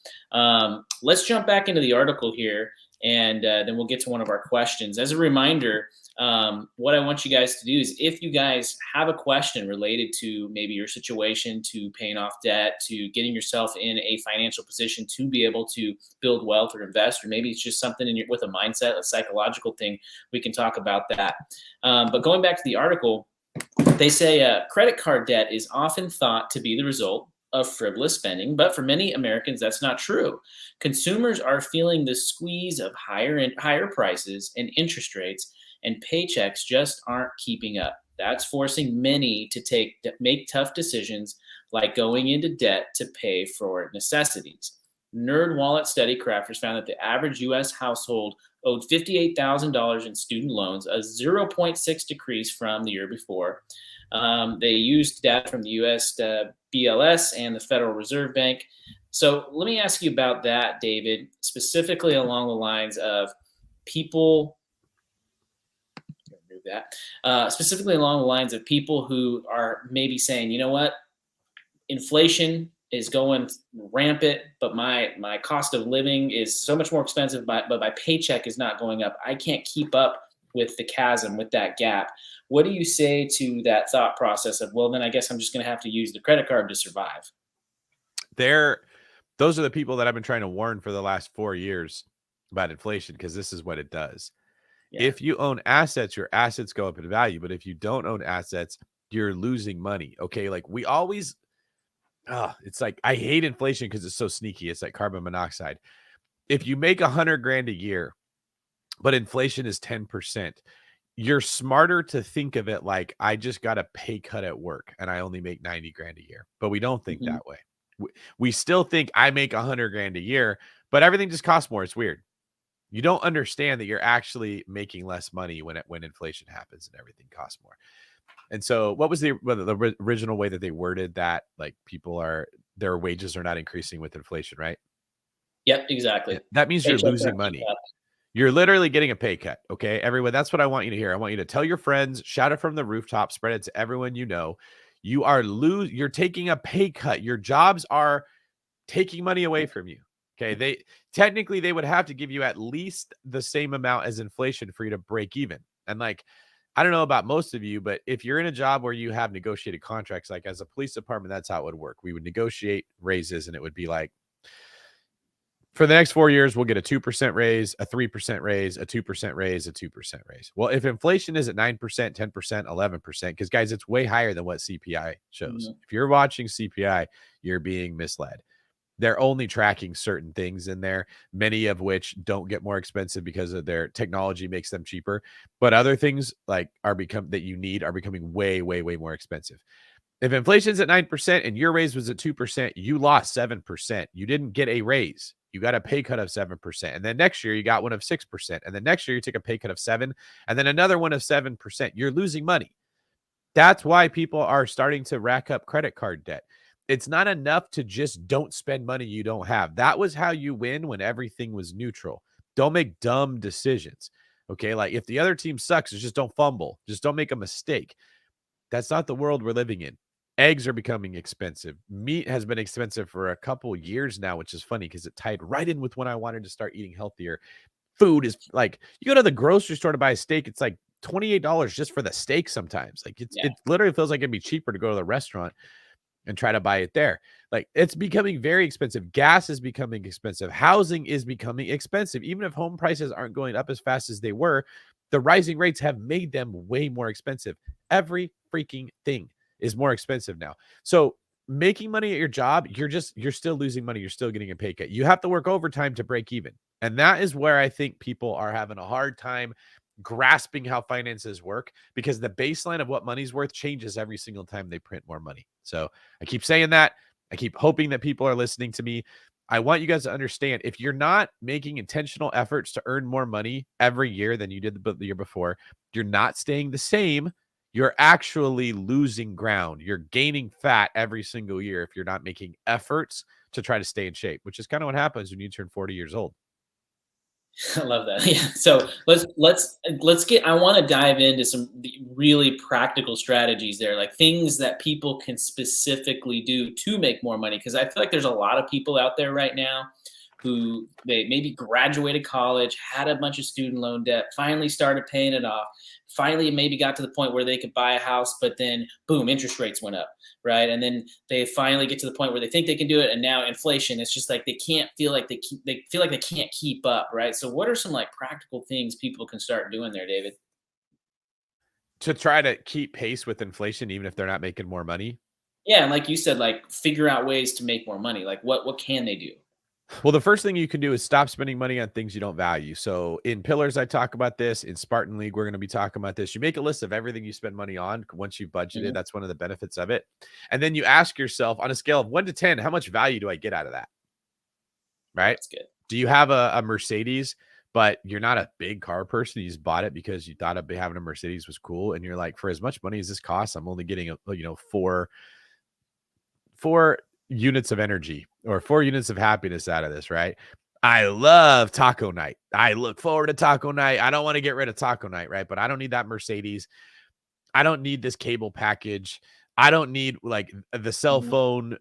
Let's jump back into the article here, and then we'll get to one of our questions. As a reminder, what I want you guys to do is if you guys have a question related to maybe your situation, to paying off debt, to getting yourself in a financial position to be able to build wealth or invest, or maybe it's just something with a mindset, a psychological thing, we can talk about that. But going back to the article, they say credit card debt is often thought to be the result of frivolous spending, but for many Americans, that's not true. Consumers are feeling the squeeze of higher prices and interest rates, and paychecks just aren't keeping up. That's forcing many to make tough decisions like going into debt to pay for necessities. NerdWallet study crafters found that the average U.S. household owed $58,000 in student loans, a 0.6 decrease from the year before. They used data from the U.S. BLS and the Federal Reserve Bank. So let me ask you about that, David, specifically along the lines of people who are maybe saying, you know what, inflation is going rampant, but my cost of living is so much more expensive, but my paycheck is not going up. I can't keep up with the chasm, with that gap. What do you say to that thought process of, well, then I guess I'm just going to have to use the credit card to survive? Those are the people that I've been trying to warn for the last 4 years about inflation, because this is what it does. Yeah. If you own assets, your assets go up in value. But if you don't own assets, you're losing money. Okay. Like it's like, I hate inflation because it's so sneaky. It's like carbon monoxide. If you make 100 grand a year, but inflation is 10%, you're smarter to think of it like, I just got a pay cut at work and I only make 90 grand a year. But we don't think that way. We still think I make 100 grand a year, but everything just costs more. It's weird. You don't understand that you're actually making less money when inflation happens and everything costs more. And so what was the original way that they worded that? Like, their wages are not increasing with inflation, right? Yep, exactly. That means you're losing money. You're literally getting a pay cut. Okay, everyone, that's what I want you to hear. I want you to tell your friends, shout it from the rooftop, spread it to everyone you know. You're taking a pay cut. Your jobs are taking money away from you. Okay, they would have to give you at least the same amount as inflation for you to break even. And like, I don't know about most of you, but if you're in a job where you have negotiated contracts, like as a police department, that's how it would work. We would negotiate raises, and it would be like, for the next 4 years, we'll get a 2% raise, a 3% raise, a 2% raise, a 2% raise. Well, if inflation is at 9%, 10%, 11%, because guys, it's way higher than what CPI shows. If you're watching CPI, you're being misled. They're only tracking certain things in there, many of which don't get more expensive because of their technology makes them cheaper. But other things like are becoming way, way, way more expensive. If inflation's at 9% and your raise was at 2%, you lost 7%. You didn't get a raise. You got a pay cut of 7%. And then next year you got one of 6%. And then next year you take a pay cut of 7%. And then another one of 7%. You're losing money. That's why people are starting to rack up credit card debt. It's not enough to just don't spend money you don't have. That was how you win when everything was neutral. Don't make dumb decisions. Okay, like if the other team sucks, just don't fumble. Just don't make a mistake. That's not the world we're living in. Eggs are becoming expensive. Meat has been expensive for a couple years now, which is funny because it tied right in with when I wanted to start eating healthier. Food is like, you go to the grocery store to buy a steak, it's like $28 just for the steak sometimes. Like it literally feels like it'd be cheaper to go to the restaurant and try to buy it there. Like, it's becoming very expensive. Gas is becoming expensive. Housing is becoming expensive. Even if home prices aren't going up as fast as they were, the rising rates have made them way more expensive. Every freaking thing is more expensive now. So making money at your job, you're still losing money. You're still getting a pay cut. You have to work overtime to break even. And that is where I think people are having a hard time grasping how finances work, because the baseline of what money's worth changes every single time they print more money. So I keep saying that. I keep hoping that people are listening to me. I want you guys to understand, if you're not making intentional efforts to earn more money every year than you did the year before, you're not staying the same. You're actually losing ground. You're gaining fat every single year if you're not making efforts to try to stay in shape, which is kind of what happens when you turn 40 years old. I love that. Yeah. So let's get. I want to dive into some really practical strategies there, like things that people can specifically do to make more money. Because I feel like there's a lot of people out there right now who they maybe graduated college, had a bunch of student loan debt, finally started paying it off, finally maybe got to the point where they could buy a house, but then boom, interest rates went up, right? And then they finally get to the point where they think they can do it, and now inflation, it's just like they feel like they can't keep up, right? So what are some like practical things people can start doing there, David? To try to keep pace with inflation, even if they're not making more money? Yeah, and like you said, like figure out ways to make more money. Like what can they do? Well, the first thing you can do is stop spending money on things you don't value. So in Pillars, I talk about this. In Spartan League, we're going to be talking about this. You make a list of everything you spend money on once you've budgeted. That's one of the benefits of it. And then you ask yourself, on a scale of 1 to 10, how much value do I get out of that? Right? That's good. Do you have a Mercedes, but you're not a big car person? You just bought it because you thought having a Mercedes was cool. And you're like, for as much money as this costs, I'm only getting four units of energy or 4 units of happiness out of this, right? I love taco night. I look forward to taco night. I don't want to get rid of taco night, right? But I don't need that Mercedes. I don't need this cable package. I don't need like the cell phone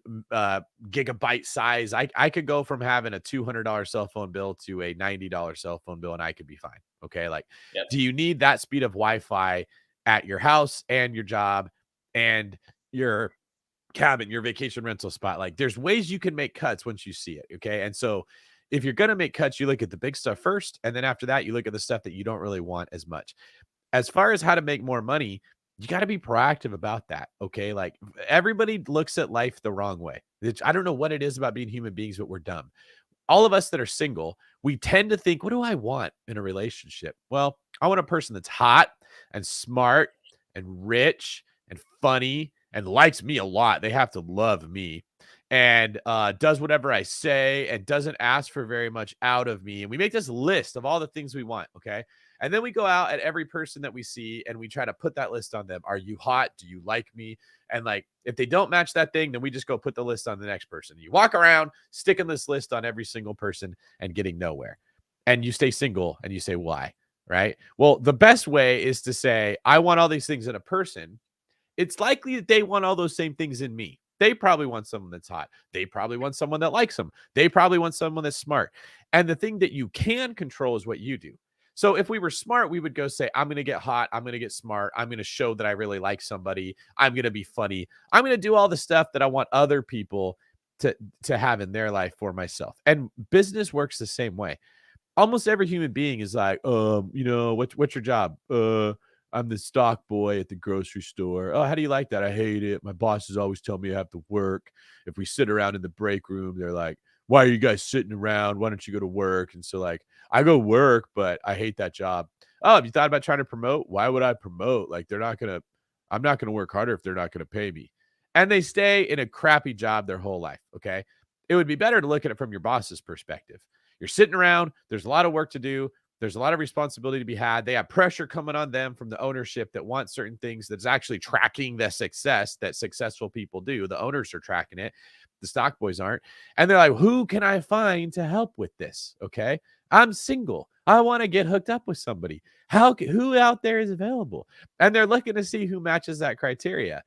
gigabyte size. I could go from having a $200 cell phone bill to a $90 cell phone bill, and I could be fine. Okay. Like, do you need that speed of Wi-Fi at your house and your job and your cabin, your vacation rental spot? Like, there's ways you can make cuts once you see it. Okay. And so if you're going to make cuts, you look at the big stuff first. And then after that, you look at the stuff that you don't really want as much. As far as how to make more money, you got to be proactive about that. Okay. Like, everybody looks at life the wrong way. I don't know what it is about being human beings, but we're dumb. All of us that are single, we tend to think, what do I want in a relationship? Well, I want a person that's hot and smart and rich and funny and likes me a lot. They have to love me and does whatever I say and doesn't ask for very much out of me. And we make this list of all the things we want. Okay. And then we go out at every person that we see and we try to put that list on them. Are you hot? Do you like me? And like, if they don't match that thing, then we just go put the list on the next person. You walk around sticking this list on every single person and getting nowhere. And you stay single and you say, why? Right? Well, the best way is to say, I want all these things in a person. It's likely that they want all those same things in me. They probably want someone that's hot. They probably want someone that likes them. They probably want someone that's smart. And the thing that you can control is what you do. So if we were smart, we would go say, I'm going to get hot. I'm going to get smart. I'm going to show that I really like somebody. I'm going to be funny. I'm going to do all the stuff that I want other people to have in their life for myself. And business works the same way. Almost every human being is like, what's your job? I'm the stock boy at the grocery store. Oh, how do you like that? I hate it. My bosses always tell me I have to work. If we sit around in the break room, they're like, why are you guys sitting around? Why don't you go to work? And so like, I go work, but I hate that job. Oh, have you thought about trying to promote? Why would I promote? Like I'm not going to work harder if they're not going to pay me. And they stay in a crappy job their whole life. Okay. It would be better to look at it from your boss's perspective. You're sitting around. There's a lot of work to do. There's a lot of responsibility to be had. They have pressure coming on them from the ownership that wants certain things that's actually tracking the success that successful people do. The owners are tracking it. The stock boys aren't. And they're like, who can I find to help with this? Okay. I'm single. I want to get hooked up with somebody. Who out there is available? And they're looking to see who matches that criteria.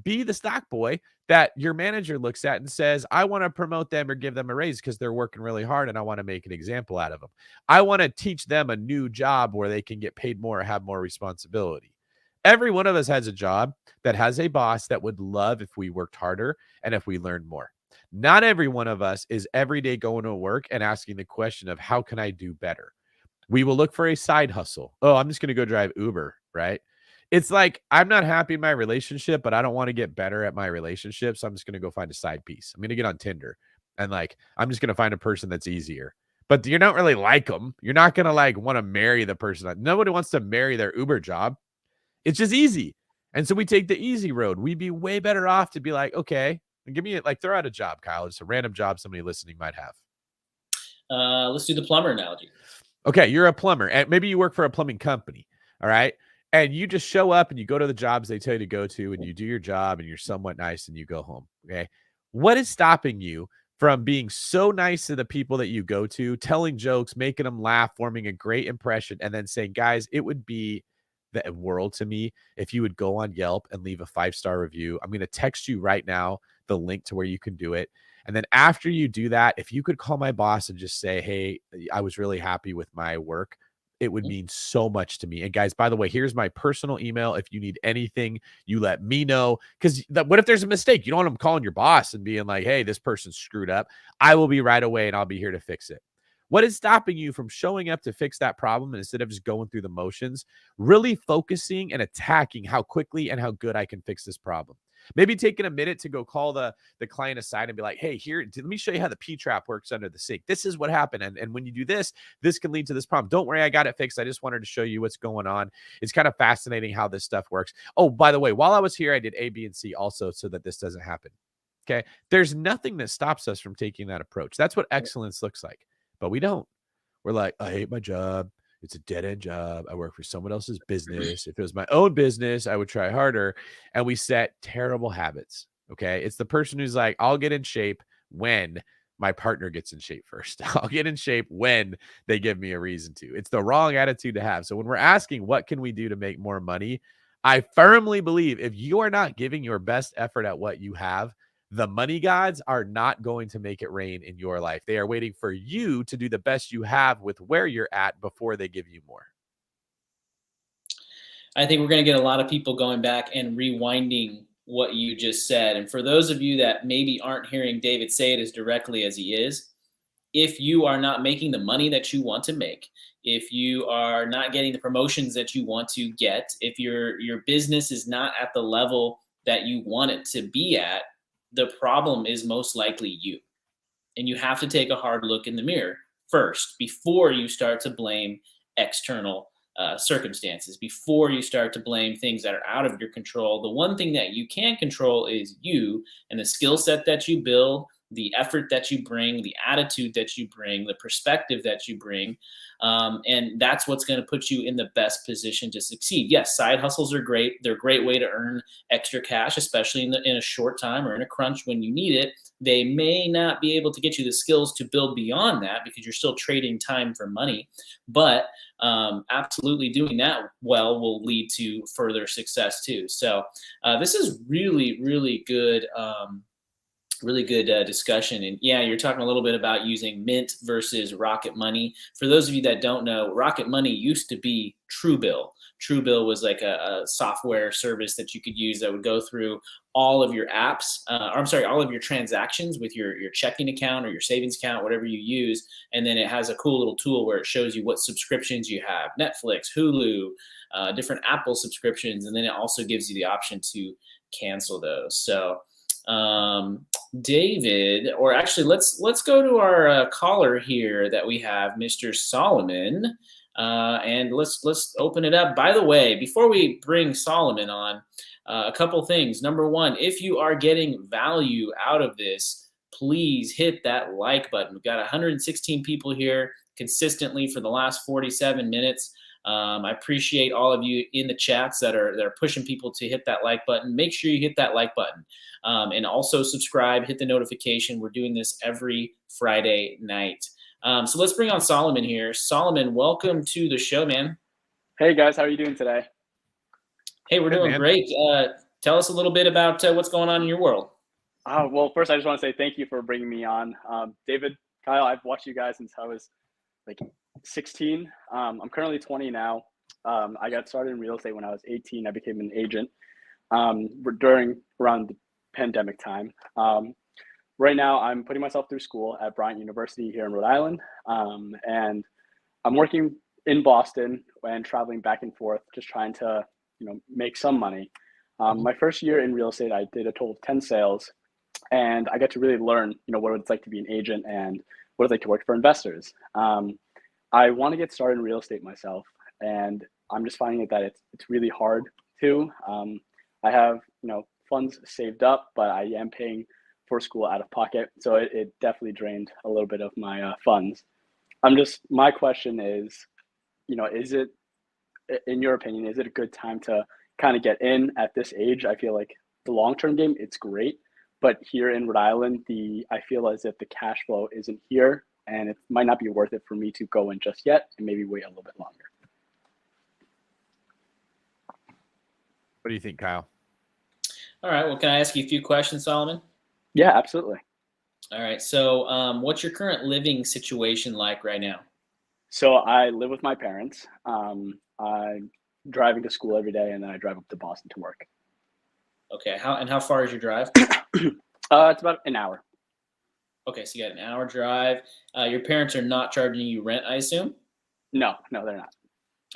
Be the stock boy that your manager looks at and says, I want to promote them or give them a raise because they're working really hard and I want to make an example out of them. I want to teach them a new job where they can get paid more or have more responsibility. Every one of us has a job that has a boss that would love if we worked harder and if we learned more. Not every one of us is every day going to work and asking the question of how can I do better? We will look for a side hustle. Oh, I'm just going to go drive Uber, right? It's like, I'm not happy in my relationship, but I don't want to get better at my relationship. So I'm just going to go find a side piece. I'm going to get on Tinder and like, I'm just going to find a person that's easier, but you don't really like them. You're not going to like want to marry the person. Nobody wants to marry their Uber job. It's just easy. And so we take the easy road. We'd be way better off to be like, okay, give me like throw out a job, Kyle. It's a random job somebody listening might have. Let's do the plumber analogy. Okay. You're a plumber and maybe you work for a plumbing company. All right. And you just show up and you go to the jobs they tell you to go to and you do your job and you're somewhat nice and you go home. Okay. What is stopping you from being so nice to the people that you go to, telling jokes, making them laugh, forming a great impression, and then saying, guys, it would be the world to me if you would go on Yelp and leave a 5-star review. I'm going to text you right now the link to where you can do it. And then after you do that, if you could call my boss and just say, hey, I was really happy with my work, it would mean so much to me. And guys, by the way, here's my personal email. If you need anything, you let me know. Because what if there's a mistake? You don't want them calling your boss and being like, hey, this person's screwed up. I will be right away and I'll be here to fix it. What is stopping you from showing up to fix that problem instead of just going through the motions, really focusing and attacking how quickly and how good I can fix this problem? Maybe taking a minute to go call the client aside and be like, hey, here, let me show you how the P-trap works under the sink. This is what happened. And when you do this, this can lead to this problem. Don't worry, I got it fixed. I just wanted to show you what's going on. It's kind of fascinating how this stuff works. Oh, by the way, while I was here, I did A, B, and C also so that this doesn't happen. Okay. There's nothing that stops us from taking that approach. That's what excellence looks like. But we don't. We're like, I hate my job. It's a dead end job. I work for someone else's business. If it was my own business, I would try harder. And we set terrible habits. Okay. It's the person who's like, I'll get in shape when my partner gets in shape first. I'll get in shape when they give me a reason to. It's the wrong attitude to have. So when we're asking, what can we do to make more money? I firmly believe if you are not giving your best effort at what you have, the money gods are not going to make it rain in your life. They are waiting for you to do the best you have with where you're at before they give you more. I think we're going to get a lot of people going back and rewinding what you just said. And for those of you that maybe aren't hearing David say it as directly as he is, if you are not making the money that you want to make, if you are not getting the promotions that you want to get, if your business is not at the level that you want it to be at, the problem is most likely you. And you have to take a hard look in the mirror first before you start to blame external circumstances, before you start to blame things that are out of your control. The one thing that you can control is you and the skill set that you build, the effort that you bring, the attitude that you bring, the perspective that you bring. And that's what's going to put you in the best position to succeed. Yes, side hustles are great. They're a great way to earn extra cash, especially in a short time or in a crunch when you need it. They may not be able to get you the skills to build beyond that because you're still trading time for money. But absolutely doing that well will lead to further success too. So this is really, really good. Really good discussion. And yeah, you're talking a little bit about using Mint versus Rocket Money. For those of you that don't know, Rocket Money used to be Truebill. Truebill was like a software service that you could use that would go through all of your apps, all of your transactions with your checking account or your savings account, whatever you use. And then it has a cool little tool where it shows you what subscriptions you have, Netflix, Hulu, different Apple subscriptions. And then it also gives you the option to cancel those. So David, or actually let's go to our caller here that we have, Mr. Solomon, and let's open it up. By the way, before we bring Solomon on, a couple things. Number one, if you are getting value out of this, please hit that like button. We've got 116 people here consistently for the last 47 minutes. I appreciate all of you in the chats that are pushing people to hit that like button. Make sure you hit that like button. And also subscribe, hit the notification. We're doing this every Friday night. So let's bring on Solomon here. Solomon, welcome to the show, man. Hey guys, how are you doing today? Hey, we're doing great. Tell us a little bit about what's going on in your world. Well, first I just want to say thank you for bringing me on. David, Kyle, I've watched you guys since I was like 16. I'm currently 20 now. I got started in real estate when I was 18. I became an agent around the pandemic time. Right now, I'm putting myself through school at Bryant University here in Rhode Island, and I'm working in Boston and traveling back and forth, just trying to make some money. My first year in real estate, I did a total of 10 sales, and I got to really learn what it's like to be an agent and what it's like to work for investors. I want to get started in real estate myself, and I'm just finding that it's really hard to. I have funds saved up, but I am paying for school out of pocket, so it definitely drained a little bit of my funds. My question is, is it, in your opinion, is it a good time to kind of get in at this age? I feel like the long-term game, it's great, but here in Rhode Island, I feel as if the cash flow isn't here, and it might not be worth it for me to go in just yet and maybe wait a little bit longer. What do you think, Kyle? All right. Well, can I ask you a few questions, Solomon? Yeah, absolutely. All right. So what's your current living situation like right now? So I live with my parents. I'm driving to school every day, and then I drive up to Boston to work. Okay. How far is your drive? It's about an hour. Okay, so you got an hour drive. Your parents are not charging you rent, I assume? No, they're not.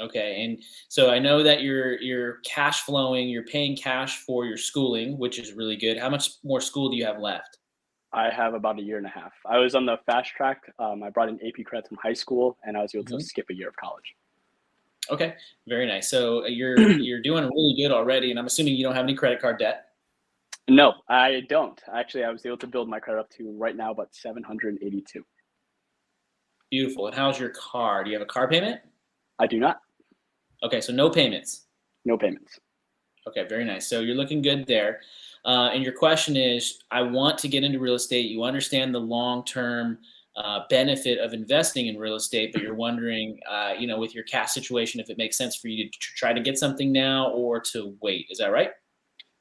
Okay, and so I know that you're cash flowing, you're paying cash for your schooling, which is really good. How much more school do you have left? I have about a year and a half. I was on the fast track. I brought in AP credits from high school, and I was able to skip a year of college. Okay, very nice. So you're doing really good already, and I'm assuming you don't have any credit card debt? No, I don't. Actually, I was able to build my credit up to right now about 782. Beautiful. And how's your car? Do you have a car payment? I do not. Okay, so no payments. No payments. Okay, very nice. So you're looking good there. And your question is, I want to get into real estate. You understand the long-term benefit of investing in real estate, but you're wondering, with your cash situation, if it makes sense for you to try to get something now or to wait. Is that right?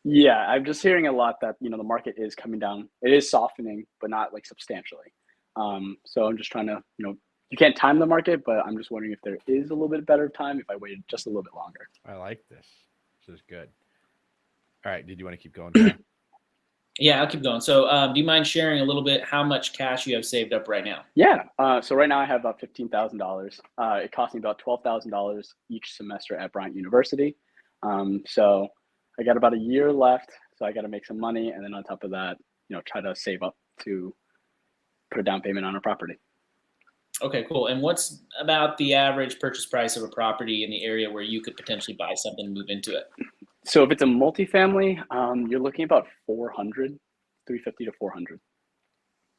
Yeah, I'm just hearing a lot that, the market is coming down. It is softening, but not like substantially. So I'm just trying to, you can't time the market, but I'm just wondering if there is a little bit better time if I waited just a little bit longer. I like this. This is good. All right. Did you want to keep going, Kyle? Yeah, I'll keep going. So do you mind sharing a little bit how much cash you have saved up right now? Yeah. So right now I have about $15,000. It cost me about $12,000 each semester at Bryant University. So I got about a year left. So I got to make some money. And then on top of that, try to save up to put a down payment on a property. Okay, cool. And what's about the average purchase price of a property in the area where you could potentially buy something and move into it? So if it's a multifamily, you're looking about 350 to 400.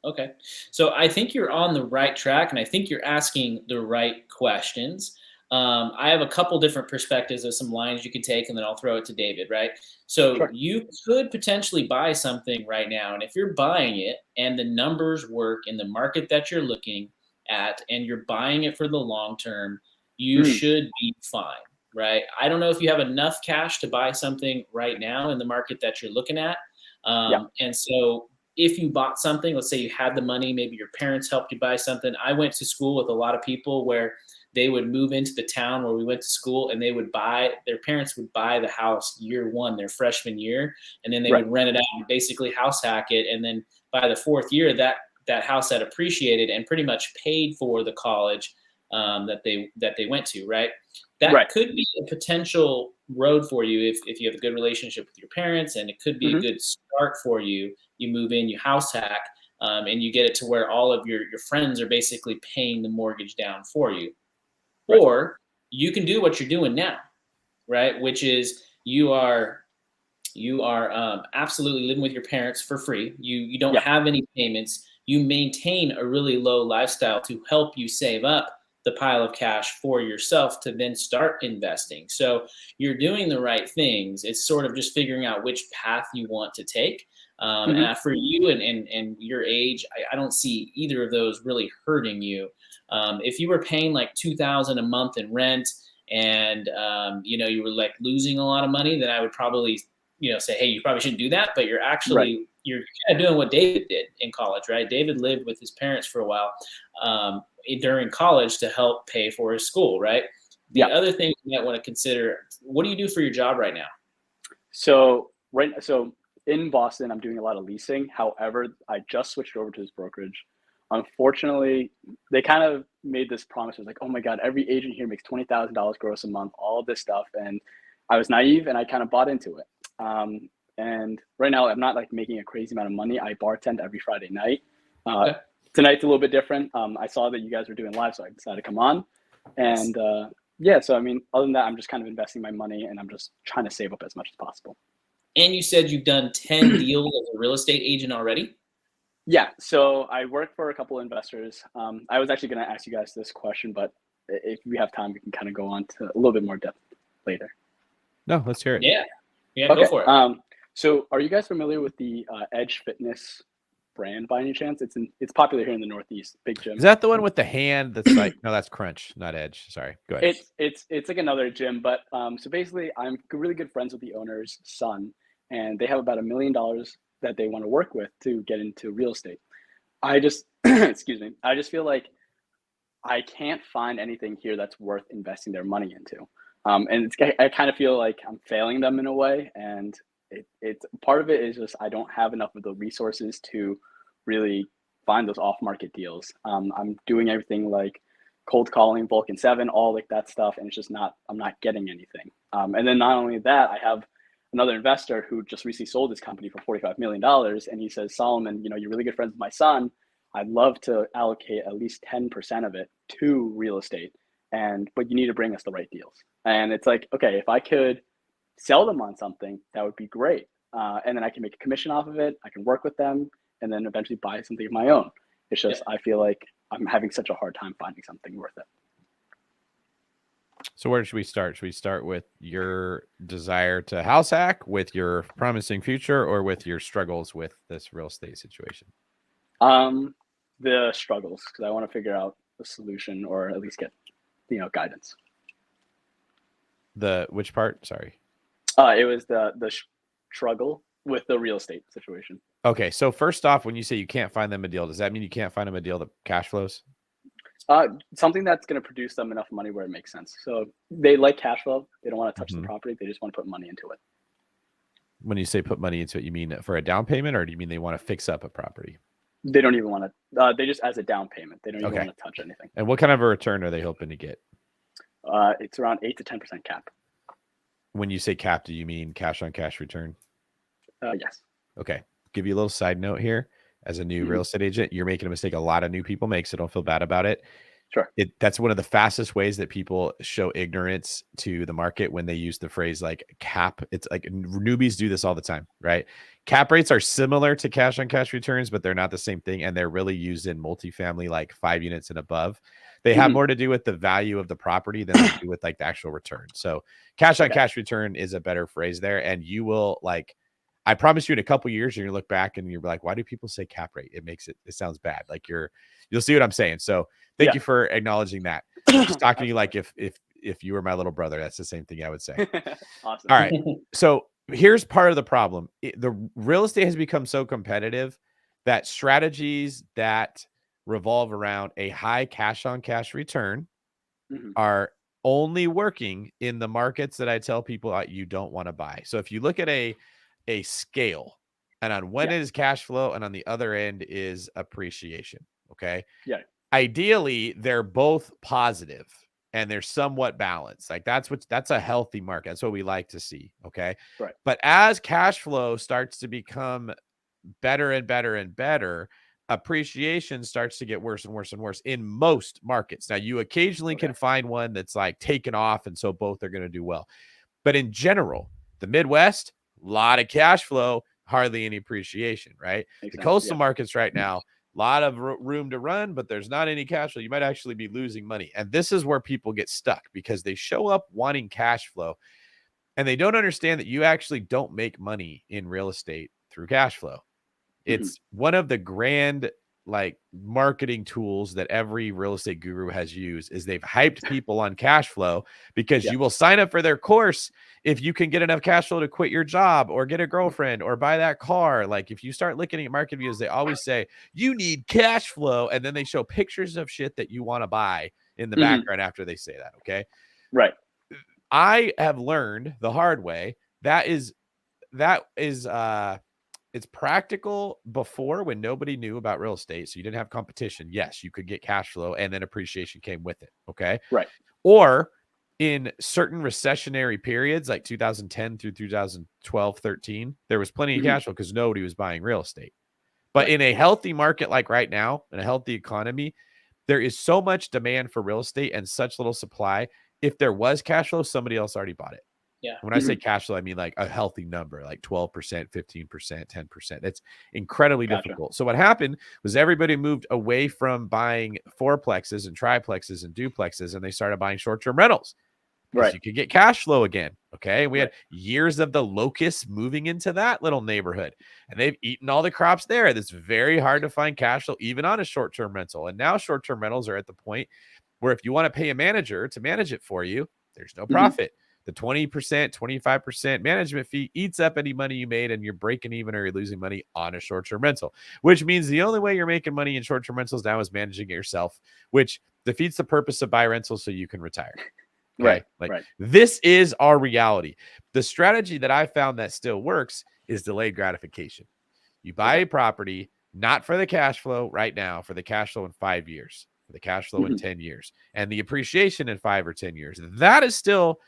Okay. So I think you're on the right track, and I think you're asking the right questions. I have a couple different perspectives of some lines you can take, and then I'll throw it to David, right? So Sure. you could potentially buy something right now, and if you're buying it and the numbers work in the market that you're looking at, and you're buying it for the long term, you should be fine, right? I don't know if you have enough cash to buy something right now in the market that you're looking at. And so if you bought something, let's say you had the money, maybe your parents helped you buy something. I went to school with a lot of people where they would move into the town where we went to school, and their parents would buy the house year one, their freshman year, and then they would rent it out and basically house hack it. And then by the fourth year, that house had appreciated and pretty much paid for the college that they went to, right? That could be a potential road for you if you have a good relationship with your parents, and it could be a good start for you. You move in, you house hack, and you get it to where all of your friends are basically paying the mortgage down for you. Or you can do what you're doing now, right? Which is you are absolutely living with your parents for free. You don't have any payments. You maintain a really low lifestyle to help you save up the pile of cash for yourself to then start investing. So you're doing the right things. It's sort of just figuring out which path you want to take. And for you and your age, I don't see either of those really hurting you. If you were paying like $2,000 a month in rent and you were like losing a lot of money, then I would probably say, hey, you probably shouldn't do that. But you're actually you're kind of doing what David did in college, right? David lived with his parents for a while during college to help pay for his school, right? The other thing you might want to consider: what do you do for your job right now? So in Boston, I'm doing a lot of leasing. However, I just switched over to this brokerage. Unfortunately, they kind of made this promise. It was like, oh my God, every agent here makes $20,000 gross a month, all of this stuff. And I was naive and I kind of bought into it. And right now I'm not like making a crazy amount of money. I bartend every Friday night. Tonight's a little bit different. I saw that you guys were doing live, so I decided to come on. And so I mean, other than that, I'm just kind of investing my money and I'm just trying to save up as much as possible. And you said you've done 10 deals as a real estate agent already? Yeah, so I work for a couple of investors. I was actually going to ask you guys this question, but if we have time, we can kind of go on to a little bit more depth later. No, let's hear it. Yeah, okay. Go for it. So are you guys familiar with the Edge Fitness brand by any chance? It's popular here in the Northeast. Big gym. Is that the one with the hand that's like, no, that's Crunch, not Edge. Sorry. Go ahead. It's like another gym, but so basically I'm really good friends with the owner's son, and they have about $1 million that they want to work with to get into real estate. I just excuse me. I just feel like I can't find anything here that's worth investing their money into. And I kind of feel like I'm failing them in a way. And it's part of it is just I don't have enough of the resources to really find those off-market deals. I'm doing everything like cold calling, Vulcan 7, all like that stuff. And it's just I'm not getting anything. And then not only that, I have another investor who just recently sold his company for $45 million. And he says, Solomon, you're really good friends with my son. I'd love to allocate at least 10% of it to real estate. But you need to bring us the right deals. And it's like, okay, if I could sell them on something, that would be great. And then I can make a commission off of it. I can work with them and then eventually buy something of my own. It's just, I feel like I'm having such a hard time finding something worth it. So where should we start? Should we start with your desire to house hack, with your promising future, or with your struggles with this real estate situation? The struggles, because I want to figure out a solution or at least get, guidance. Which part? Sorry. It was the struggle with the real estate situation. Okay. So first off, when you say you can't find them a deal, does that mean you can't find them a deal that cash flows? Something that's going to produce them enough money where it makes sense. So they like cash flow. They don't want to touch the property. They just want to put money into it. When you say put money into it, you mean for a down payment, or do you mean they want to fix up a property? They don't even want to. They just as a down payment. They don't even want to touch anything. And what kind of a return are they hoping to get? It's around 8 to 10% cap. When you say cap, do you mean cash on cash return? Yes. Okay. give you a little side note here. As a new real estate agent, you're making a mistake a lot of new people make, so don't feel bad about it. Sure. That's one of the fastest ways that people show ignorance to the market when they use the phrase like cap. It's like newbies do this all the time, right? Cap rates are similar to cash on cash returns, but they're not the same thing. And they're really used in multifamily, like 5 units and above. They have more to do with the value of the property than they do with like the actual return. So cash on cash return is a better phrase there. And you will like, I promise you in a couple years, you're gonna look back and you're like, why do people say cap rate? It sounds bad. Like you'll see what I'm saying. So thank you for acknowledging that. I'm just talking to you like if you were my little brother, that's the same thing I would say. Awesome. All right. So here's part of the problem. The real estate has become so competitive that strategies that revolve around a high cash on cash return are only working in the markets that I tell people you don't want to buy. So if you look at a scale, and on one end is cash flow and on the other end is appreciation. Okay. Yeah. Ideally, they're both positive and they're somewhat balanced. Like that's a healthy market. That's what we like to see. Okay. Right. But as cash flow starts to become better and better and better, appreciation starts to get worse and worse and worse in most markets. Now, you occasionally can find one that's like taken off, and so both are going to do well. But in general, the Midwest, a lot of cash flow, hardly any appreciation, right? The coastal markets right now, a lot of room to run, but there's not any cash flow. You might actually be losing money. And this is where people get stuck because they show up wanting cash flow and they don't understand that you actually don't make money in real estate through cash flow. It's one of the grand like marketing tools that every real estate guru has used is they've hyped people on cash flow because you will sign up for their course if you can get enough cash flow to quit your job or get a girlfriend or buy that car. Like if you start looking at market views, they always say you need cash flow. And then they show pictures of shit that you want to buy in the background after they say that. Okay. Right. I have learned the hard way that is it's practical before when nobody knew about real estate. So you didn't have competition. Yes, you could get cash flow and then appreciation came with it. Okay. Right. Or in certain recessionary periods, like 2010 through 2012, 13, there was plenty of cash flow because nobody was buying real estate. But in a healthy market like right now, in a healthy economy, there is so much demand for real estate and such little supply. If there was cash flow, somebody else already bought it. Yeah. When I say cash flow, I mean like a healthy number, like 12%, 15%, 10%. That's incredibly difficult. So what happened was everybody moved away from buying fourplexes and triplexes and duplexes, and they started buying short-term rentals. Right. You could get cash flow again. Okay. We had years of the locusts moving into that little neighborhood, and they've eaten all the crops there. It's very hard to find cash flow even on a short-term rental. And now short-term rentals are at the point where if you want to pay a manager to manage it for you, there's no profit. The 20%, 25% management fee eats up any money you made, and you're breaking even or you're losing money on a short-term rental, which means the only way you're making money in short-term rentals now is managing it yourself, which defeats the purpose of buy rentals so you can retire. Okay? This is our reality. The strategy that I found that still works is delayed gratification. You buy a property, not for the cash flow right now, for the cash flow in 5 years, for the cash flow in 10 years, and the appreciation in 5 or 10 years. That is still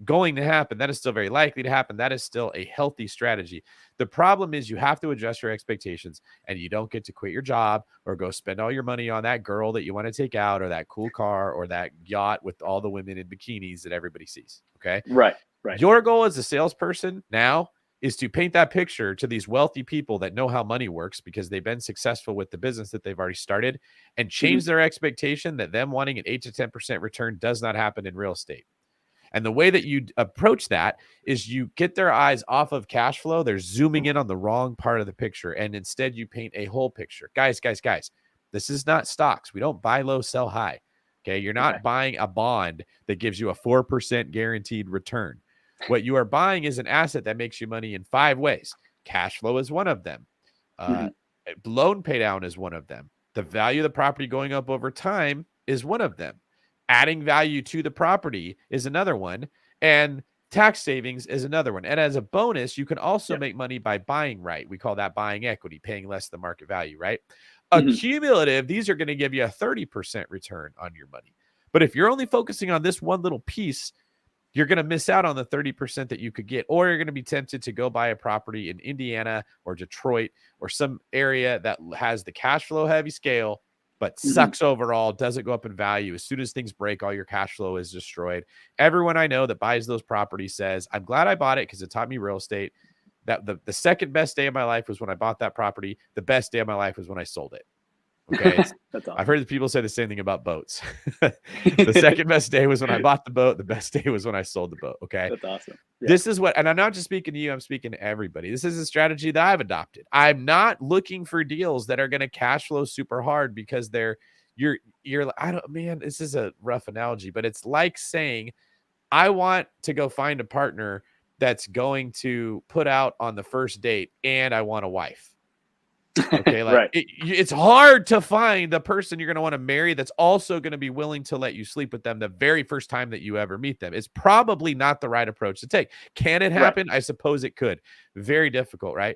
going to happen. That is still very likely to happen. That is still a healthy strategy. The problem is you have to adjust your expectations, and you don't get to quit your job or go spend all your money on that girl that you want to take out or that cool car or that yacht with all the women in bikinis that everybody sees. Okay. Right. Your goal as a salesperson now is to paint that picture to these wealthy people that know how money works because they've been successful with the business that they've already started, and change their expectation that them wanting an 8 to 10% return does not happen in real estate. And the way that you approach that is you get their eyes off of cash flow. They're zooming in on the wrong part of the picture. And instead you paint a whole picture. Guys, this is not stocks. We don't buy low, sell high. Okay. You're not buying a bond that gives you a 4% guaranteed return. What you are buying is an asset that makes you money in 5 ways. Cash flow is one of them. Loan pay down is one of them. The value of the property going up over time is one of them. Adding value to the property is another one, and tax savings is another one. And as a bonus, you can also make money by buying right. We call that buying equity, paying less than market value, right? Accumulative, these are going to give you a 30% return on your money. But if you're only focusing on this one little piece, you're going to miss out on the 30% that you could get, or you're going to be tempted to go buy a property in Indiana or Detroit or some area that has the cash flow heavy scale, but sucks overall, doesn't go up in value. As soon as things break, all your cash flow is destroyed. Everyone I know that buys those properties says, I'm glad I bought it because it taught me real estate. That the second best day of my life was when I bought that property. The best day of my life was when I sold it. Okay. That's awesome. I've heard people say the same thing about boats. The second best day was when I bought the boat. The best day was when I sold the boat. Okay. That's awesome. Yeah. This is what, and I'm not just speaking to you, I'm speaking to everybody. This is a strategy that I've adopted. I'm not looking for deals that are going to cash flow super hard because you're I don't, man, this is a rough analogy, but it's like saying, I want to go find a partner that's going to put out on the first date and I want a wife. Okay, like right. It's hard to find the person you're going to want to marry that's also going to be willing to let you sleep with them the very first time that you ever meet them. It's probably not the right approach to take. Can it happen? Right. I suppose it could. Very difficult, right?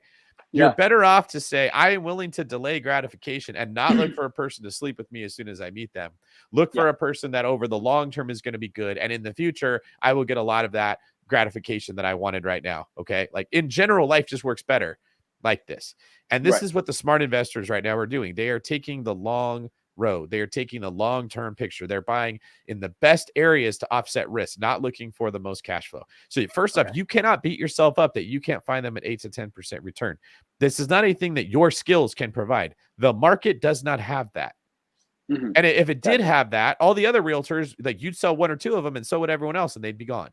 You're better off to say, I am willing to delay gratification and not look for a person to sleep with me as soon as I meet them. Look for a person that over the long term is going to be good. And in the future, I will get a lot of that gratification that I wanted right now. Okay. Like in general, life just works better like this. And this is what the smart investors right now are doing. They are taking the long road. They are taking the long-term picture. They're buying in the best areas to offset risk, not looking for the most cash flow. So first off, you cannot beat yourself up that you can't find them at 8 to 10% return. This is not anything that your skills can provide. The market does not have that. And if it did have that, all the other realtors, like you'd sell one or two of them and so would everyone else and they'd be gone.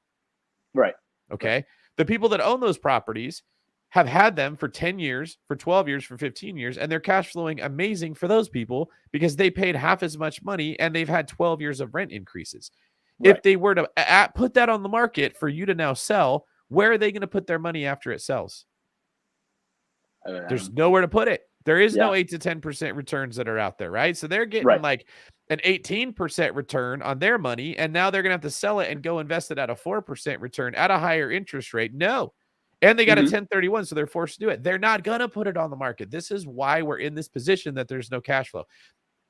Right. Okay. Right. The people that own those properties have had them for 10 years, for 12 years, for 15 years, and they're cash flowing amazing for those people because they paid half as much money and they've had 12 years of rent increases. Right. If they were to put that on the market for you to now sell, where are they going to put their money after it sells? There's nowhere to put it. There is no 8 to 10% returns that are out there, right? So they're getting like an 18% return on their money, and now they're going to have to sell it and go invest it at a 4% return at a higher interest rate. No. And they got a 1031, so they're forced to do it. They're not going to put it on the market. This is why we're in this position that there's no cash flow.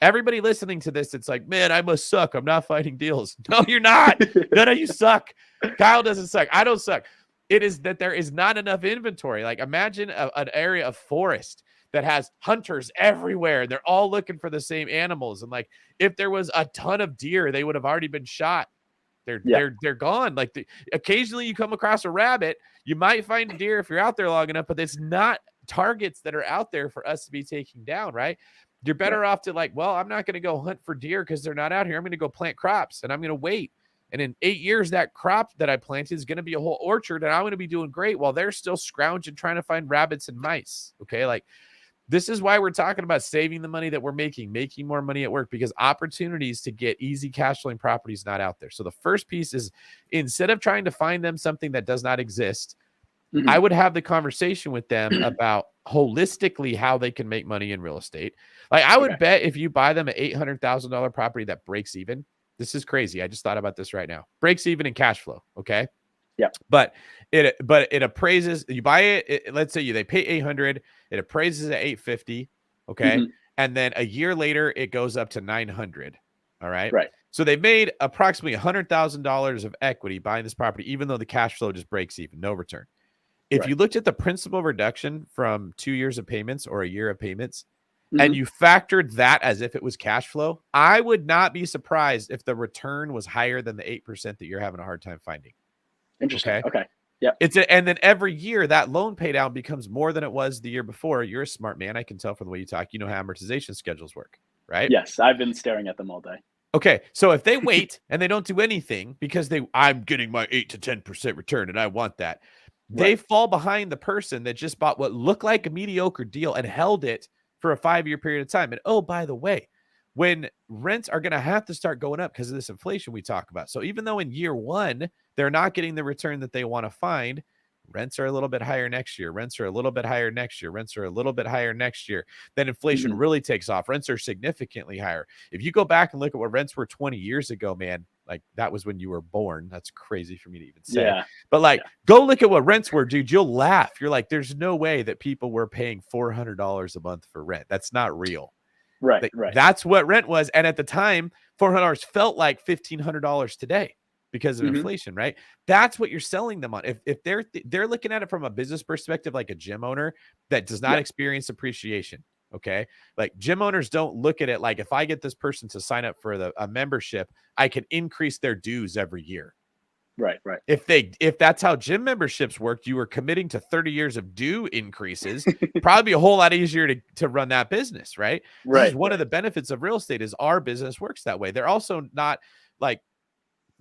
Everybody listening to this, it's like, man, I must suck. I'm not finding deals. No, you're not. No, you suck. Kyle doesn't suck. I don't suck. It is that there is not enough inventory. Like imagine an area of forest that has hunters everywhere. They're all looking for the same animals. And like, if there was a ton of deer, they would have already been shot. They're gone. Like occasionally you come across a rabbit, you might find a deer if you're out there long enough, but it's not targets that are out there for us to be taking down, right? You're better off to like, well, I'm not going to go hunt for deer because they're not out here. I'm going to go plant crops and I'm going to wait. And in 8 years, that crop that I planted is going to be a whole orchard and I'm going to be doing great while they're still scrounging, trying to find rabbits and mice. Okay. Like this is why we're talking about saving the money that we're making more money at work, because opportunities to get easy cash flowing properties not out there. So the first piece is instead of trying to find them something that does not exist, I would have the conversation with them about holistically how they can make money in real estate. Like I would bet if you buy them an $800,000 property that breaks even, this is crazy. I just thought about this right now. Breaks even in cash flow. Okay. Yeah. But it appraises, you buy it, let's say they pay 800, it appraises at 850. Okay. And then a year later, it goes up to 900. All right. Right. So they made approximately $100,000 of equity buying this property, even though the cash flow just breaks even, no return. If you looked at the principal reduction from 2 years of payments or a year of payments, and you factored that as if it was cash flow, I would not be surprised if the return was higher than the 8% that you're having a hard time finding. Interesting. Okay. Yeah. And then every year that loan pay down becomes more than it was the year before. You're a smart man. I can tell from the way you talk. You know how amortization schedules work, right? Yes. I've been staring at them all day. Okay. So if they wait and they don't do anything because I'm getting my 8 to 10% return and I want that, they fall behind the person that just bought what looked like a mediocre deal and held it for a 5-year period of time. And oh, by the way, when rents are going to have to start going up because of this inflation we talk about. So even though in year one, they're not getting the return that they want to find, rents are a little bit higher next year. Rents are a little bit higher next year. Rents are a little bit higher next year. Then inflation really takes off. Rents are significantly higher. If you go back and look at what rents were 20 years ago, man, like that was when you were born. That's crazy for me to even say. Yeah. But go look at what rents were, dude. You'll laugh. You're like, there's no way that people were paying $400 a month for rent. That's not real. Right. That's what rent was. And at the time, $400 felt like $1,500 today. because of inflation, right? That's what you're selling them on. If they're looking at it from a business perspective, like a gym owner that does not experience appreciation. Okay. Like gym owners don't look at it like, if I get this person to sign up for a membership, I can increase their dues every year. Right. If that's how gym memberships worked, you were committing to 30 years of due increases, probably be a whole lot easier to run that business, right? This is one of the benefits of real estate is our business works that way. They're also not like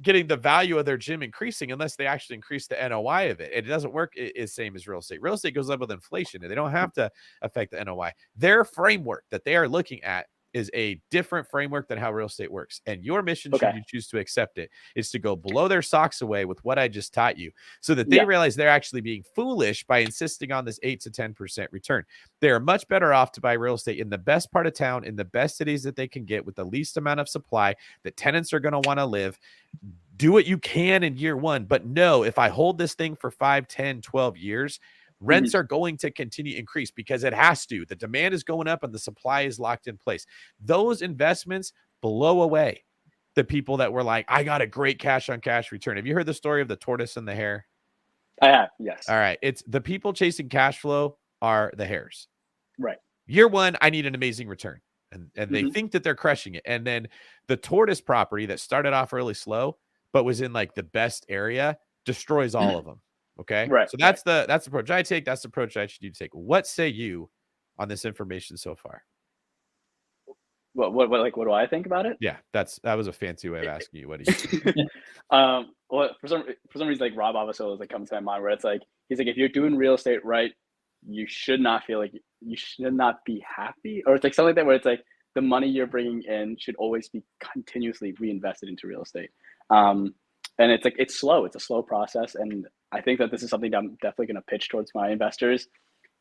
getting the value of their gym increasing unless they actually increase the NOI of it. It doesn't work is same as real estate. Real estate goes up with inflation and they don't have to affect the NOI. Their framework that they are looking at is a different framework than how real estate works. And your mission, should you choose to accept it, is to go blow their socks away with what I just taught you so that they realize they're actually being foolish by insisting on this 8 to 10% return. They are much better off to buy real estate in the best part of town, in the best cities that they can get with the least amount of supply that tenants are going to want to live. Do what you can in year one, but no, if I hold this thing for 5, 10, 12 years, rents are going to continue to increase because it has to. The demand is going up and the supply is locked in place. Those investments blow away the people that were like, I got a great cash on cash return. Have you heard the story of the tortoise and the hare? I have, yes. All right. It's the people chasing cash flow are the hares. Right. Year one, I need an amazing return. And they think that they're crushing it. And then the tortoise property that started off really slow, but was in like the best area, destroys all of them. Okay. Right. So that's the approach I take. That's the approach I should take. What say you on this information so far? What do I think about it? Yeah, that was a fancy way of asking you. What do you think? Well, for some reason, like Rob Avasolo like comes to my mind, where it's like, he's like, if you're doing real estate right, you should not feel like you should not be happy, or it's like something like that, where it's like the money you're bringing in should always be continuously reinvested into real estate. And it's like, it's slow. It's a slow process. And I think that this is something that I'm definitely going to pitch towards my investors.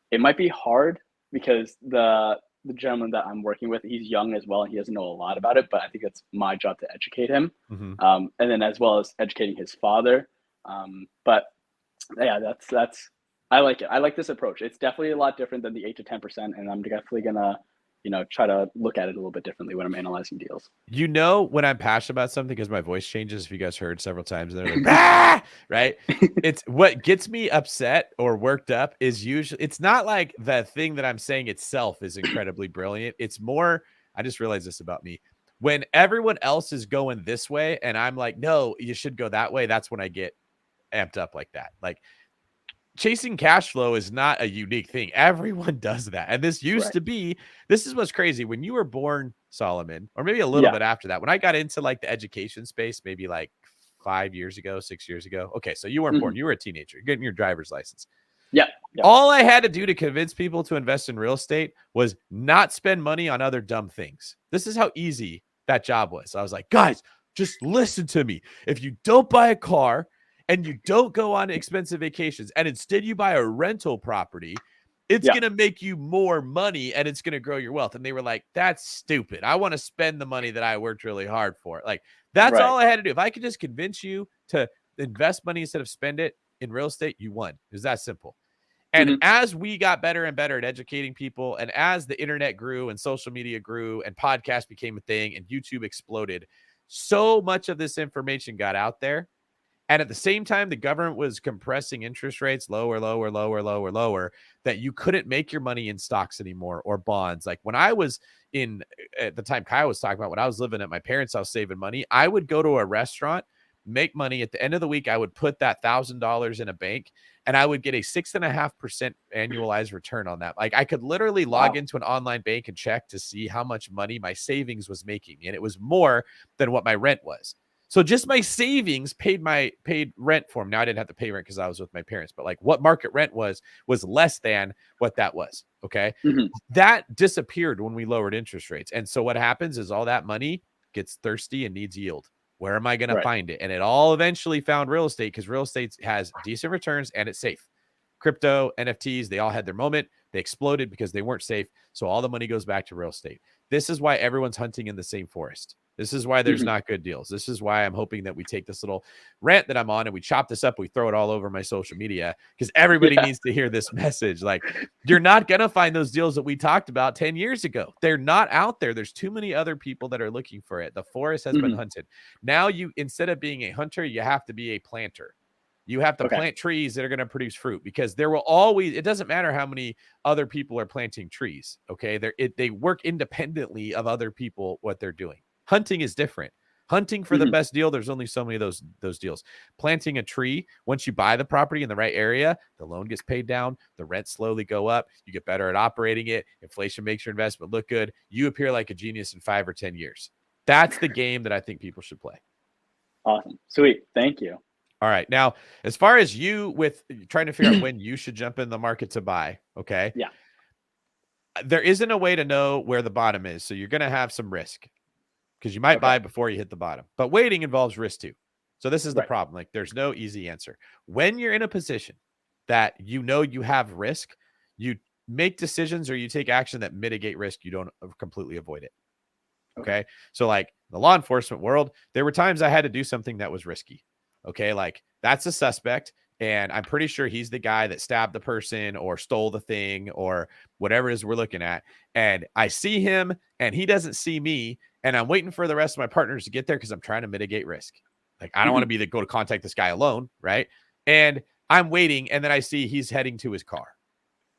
It might be hard because the gentleman that I'm working with, he's young as well, and he doesn't know a lot about it, but I think it's my job to educate him. And then as well as educating his father. But yeah, that's, I like it. I like this approach. It's definitely a lot different than the 8 to 10%. And I'm definitely going to, try to look at it a little bit differently when I'm analyzing deals. When I'm passionate about something, because my voice changes, if you guys heard several times, and they're like, ah! Right? It's what gets me upset or worked up is usually, it's not like the thing that I'm saying itself is incredibly brilliant. It's more, I just realized this about me. When everyone else is going this way and I'm like, no, you should go that way. That's when I get amped up like that. Like, chasing cash flow is not a unique thing. Everyone does that. And this used to be, this is what's crazy. When you were born, Solomon, or maybe a little bit after that, when I got into like the education space, maybe like 5 years ago, 6 years ago. Okay. So you weren't born, you were a teenager, you're getting your driver's license. Yeah. All I had to do to convince people to invest in real estate was not spend money on other dumb things. This is how easy that job was. I was like, guys, just listen to me. If you don't buy a car, and you don't go on expensive vacations, and instead you buy a rental property, it's going to make you more money and it's going to grow your wealth. And they were like, that's stupid. I want to spend the money that I worked really hard for. Like, that's all I had to do. If I could just convince you to invest money instead of spend it in real estate, you won. It was that simple. And as we got better and better at educating people, and as the internet grew and social media grew and podcasts became a thing and YouTube exploded, so much of this information got out there. And at the same time, the government was compressing interest rates lower, that you couldn't make your money in stocks anymore or bonds. Like when I was at the time Kyle was talking about, when I was living at my parents' house saving money, I would go to a restaurant, make money. At the end of the week, I would put that $1,000 in a bank and I would get a 6.5% annualized return on that. Like I could literally log into an online bank and check to see how much money my savings was making. And it was more than what my rent was. So just my savings paid rent for them. Now I didn't have to pay rent because I was with my parents, but like what market rent was less than what that was. Okay. That disappeared when we lowered interest rates. And so what happens is all that money gets thirsty and needs yield. Where am I going to find it? And it all eventually found real estate because real estate has decent returns and it's safe. Crypto, NFTs, they all had their moment. They exploded because they weren't safe. So all the money goes back to real estate. This is why everyone's hunting in the same forest. This is why there's Mhm. not good deals. This is why I'm hoping that we take this little rant that I'm on and we chop this up. We throw it all over my social media because everybody Yeah. needs to hear this message. Like, you're not going to find those deals that we talked about 10 years ago. They're not out there. There's too many other people that are looking for it. The forest has been Mhm. hunted. Now instead of being a hunter, you have to be a planter. You have to Okay. plant trees that are going to produce fruit, because there will always, it doesn't matter how many other people are planting trees. Okay. They work independently of other people, what they're doing. Hunting is different. Hunting for the Mhm. best deal, there's only so many of those deals. Planting a tree, once you buy the property in the right area, the loan gets paid down, the rents slowly go up, you get better at operating it, inflation makes your investment look good, you appear like a genius in 5 or 10 years. That's the game that I think people should play. Awesome. Sweet. Thank you. All right. Now, as far as you with trying to figure out when you should jump in the market to buy, okay? Yeah. There isn't a way to know where the bottom is. So you're going to have some risk, because you might Okay. buy before you hit the bottom. But waiting involves risk too. So this is the Right. problem. Like, there's no easy answer. When you're in a position that you know you have risk, you make decisions or you take action that mitigate risk. You don't completely avoid it. Okay. So like the law enforcement world, there were times I had to do something that was risky. Okay. Like, that's a suspect, and I'm pretty sure he's the guy that stabbed the person or stole the thing or whatever it is we're looking at. And I see him and he doesn't see me. And I'm waiting for the rest of my partners to get there because I'm trying to mitigate risk. Like, I don't want to go to contact this guy alone. Right. And I'm waiting. And then I see he's heading to his car.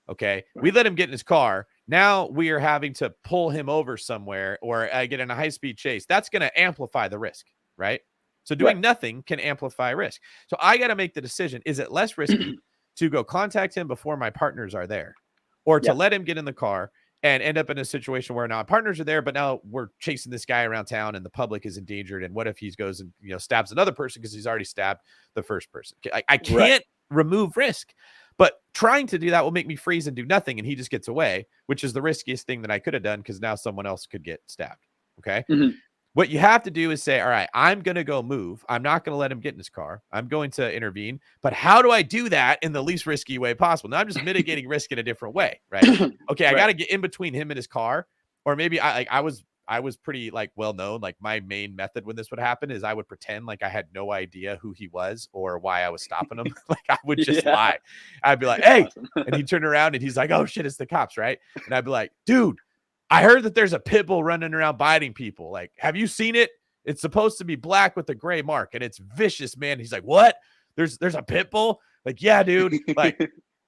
Okay. We let him get in his car. Now we are having to pull him over somewhere or get in a high-speed chase. That's going to amplify the risk, right? So doing nothing can amplify risk. So I got to make the decision. Is it less risky to go contact him before my partners are there, or to let him get in the car and end up in a situation where now our partners are there, but now we're chasing this guy around town and the public is endangered? And what if he goes and, stabs another person because he's already stabbed the first person? I can't remove risk. But trying to do that will make me freeze and do nothing, and he just gets away, which is the riskiest thing that I could have done, because now someone else could get stabbed. Okay. Mhm. What you have to do is say, all right, I'm going to go move. I'm not going to let him get in his car. I'm going to intervene. But how do I do that in the least risky way possible? Now I'm just mitigating risk in a different way, right? Okay, I got to get in between him and his car. Or maybe I was pretty well known. Like, my main method when this would happen is I would pretend like I had no idea who he was or why I was stopping him. Like, I would just lie. I'd be like, hey, Awesome. and he'd turn around and he's like, oh shit, it's the cops, right? And I'd be like, dude, I heard that there's a pit bull running around biting people. Like, have you seen it? It's supposed to be black with a gray mark, and it's vicious, man. He's like, what? There's a pit bull? Like, yeah, dude. Like,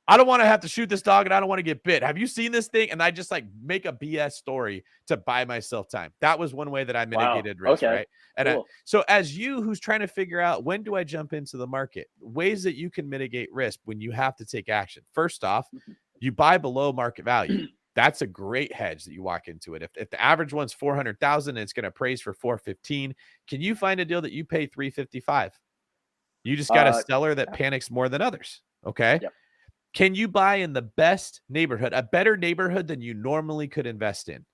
I don't want to have to shoot this dog, and I don't want to get bit. Have you seen this thing? And I just make a BS story to buy myself time. That was one way that I mitigated risk, right? And cool. so as you who's trying to figure out, when do I jump into the market, ways that you can mitigate risk when you have to take action. First off, you buy below market value. That's a great hedge that you walk into it. If the average one's 400,000 and it's going to appraise for 415, can you find a deal that you pay 355? You just got a seller that panics more than others. Okay. Yep. Can you buy in the best neighborhood, a better neighborhood than you normally could invest in,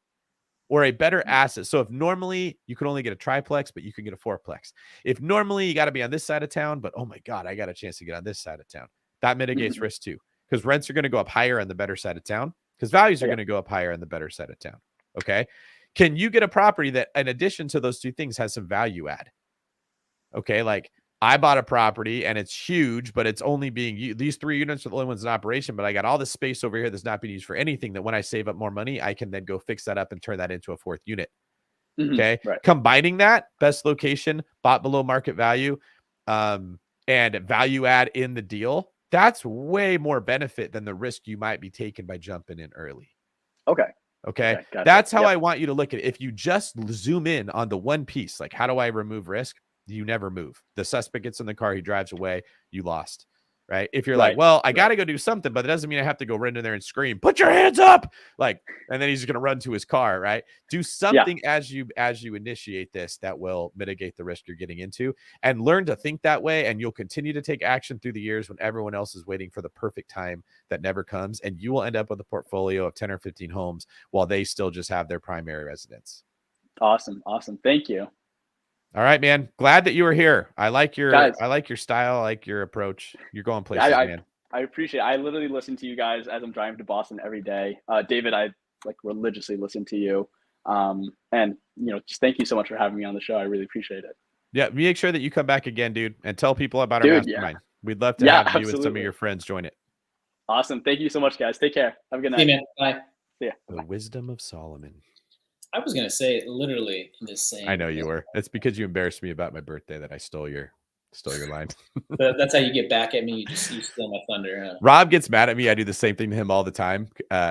or a better asset? So if normally you could only get a triplex, but you can get a fourplex. If normally you got to be on this side of town, but oh my God, I got a chance to get on this side of town. That mitigates risk too, because rents are going to go up higher on the better side of town, because values are going to go up higher on the better side of town. Okay. Can you get a property that, in addition to those two things, has some value add? Okay. Like, I bought a property and it's huge, but it's only being used. These 3 units are the only ones in operation, but I got all this space over here that's not being used for anything, that when I save up more money, I can then go fix that up and turn that into a 4th unit. Okay. Combining that, best location, bought below market value, and value add in the deal, that's way more benefit than the risk you might be taking by jumping in early. Okay. Gotcha. That's how I want you to look at it. If you just zoom in on the one piece, like, how do I remove risk? You never move. The suspect gets in the car, he drives away, you lost. Right? If you're like, well, I got to go do something, but it doesn't mean I have to go run in there and scream, put your hands up, like, and then he's going to run to his car. Right? Do something as you initiate this that will mitigate the risk you're getting into, and learn to think that way. And you'll continue to take action through the years when everyone else is waiting for the perfect time that never comes. And you will end up with a portfolio of 10 or 15 homes while they still just have their primary residence. Awesome. Thank you. All right, man. Glad that you were here. I like your style. I like your approach. You're going places, man. I appreciate it. I literally listen to you guys as I'm driving to Boston every day. David, I religiously listen to you. And, just thank you so much for having me on the show. I really appreciate it. Yeah, make sure that you come back again, dude, and tell people about our Dude, mastermind. We'd love to Yeah, have you and some of absolutely. your friends join it. Awesome. Thank you so much, guys. Take care. Have a good See you, night. man. Bye. See ya. The wisdom of Solomon. I was gonna say literally the same. I know you were. It's because you embarrassed me about my birthday that I stole your line. That's how you get back at me. You steal my thunder. Huh? Rob gets mad at me. I do the same thing to him all the time.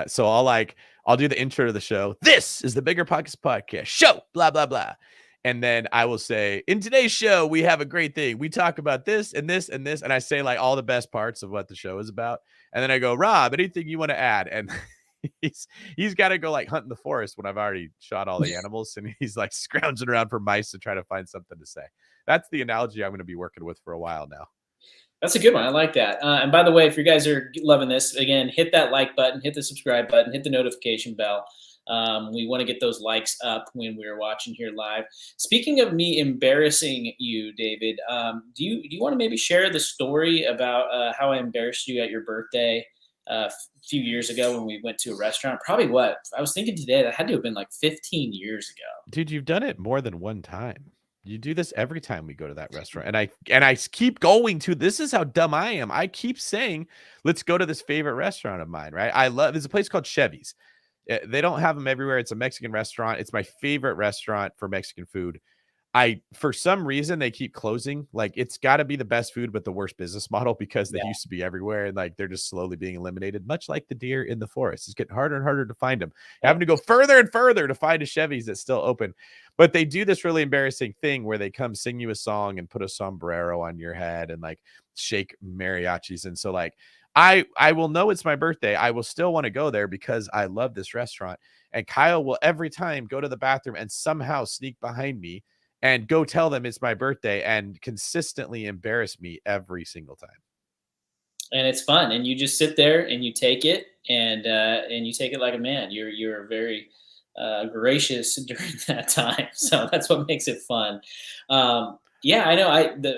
So I'll do the intro to the show. This is the Bigger Pockets Podcast show, blah, blah, blah. And then I will say, in today's show, we have a great thing. We talk about this and this and this. And I say like all the best parts of what the show is about. And then I go, Rob, anything you want to add? And he's got to go like hunt in the forest when I've already shot all the animals. And he's like scrounging around for mice to try to find something to say. That's the analogy I'm going to be working with for a while now. That's a good one. I like that. And by the way, if you guys are loving this, again, hit that like button, hit the subscribe button, hit the notification bell. We want to get those likes up when we're watching here live. Speaking of me embarrassing you, David, do you want to maybe share the story about how I embarrassed you at your birthday a few years ago when we went to a restaurant? Probably what? I was thinking today that had to have been like 15 years ago. Dude, you've done it more than one time. You do this every time we go to that restaurant. And I keep going to, this is how dumb I am. I keep saying, let's go to this favorite restaurant of mine, right? There's a place called Chevy's. They don't have them everywhere. It's a Mexican restaurant. It's my favorite restaurant for Mexican food. For some reason, they keep closing. Like, it's got to be the best food, but the worst business model because they used to be everywhere. And like, they're just slowly being eliminated, much like the deer in the forest. It's getting harder and harder to find them. Having to go further and further to find a Chevy's that's still open. But they do this really embarrassing thing where they come sing you a song and put a sombrero on your head and like shake mariachis. And so like, I will know it's my birthday. I will still want to go there because I love this restaurant. And Kyle will every time go to the bathroom and somehow sneak behind me and go tell them it's my birthday and consistently embarrass me every single time. And it's fun. And you just sit there and you take it and you take it like a man. You're very gracious during that time. So that's what makes it fun. Yeah, I know.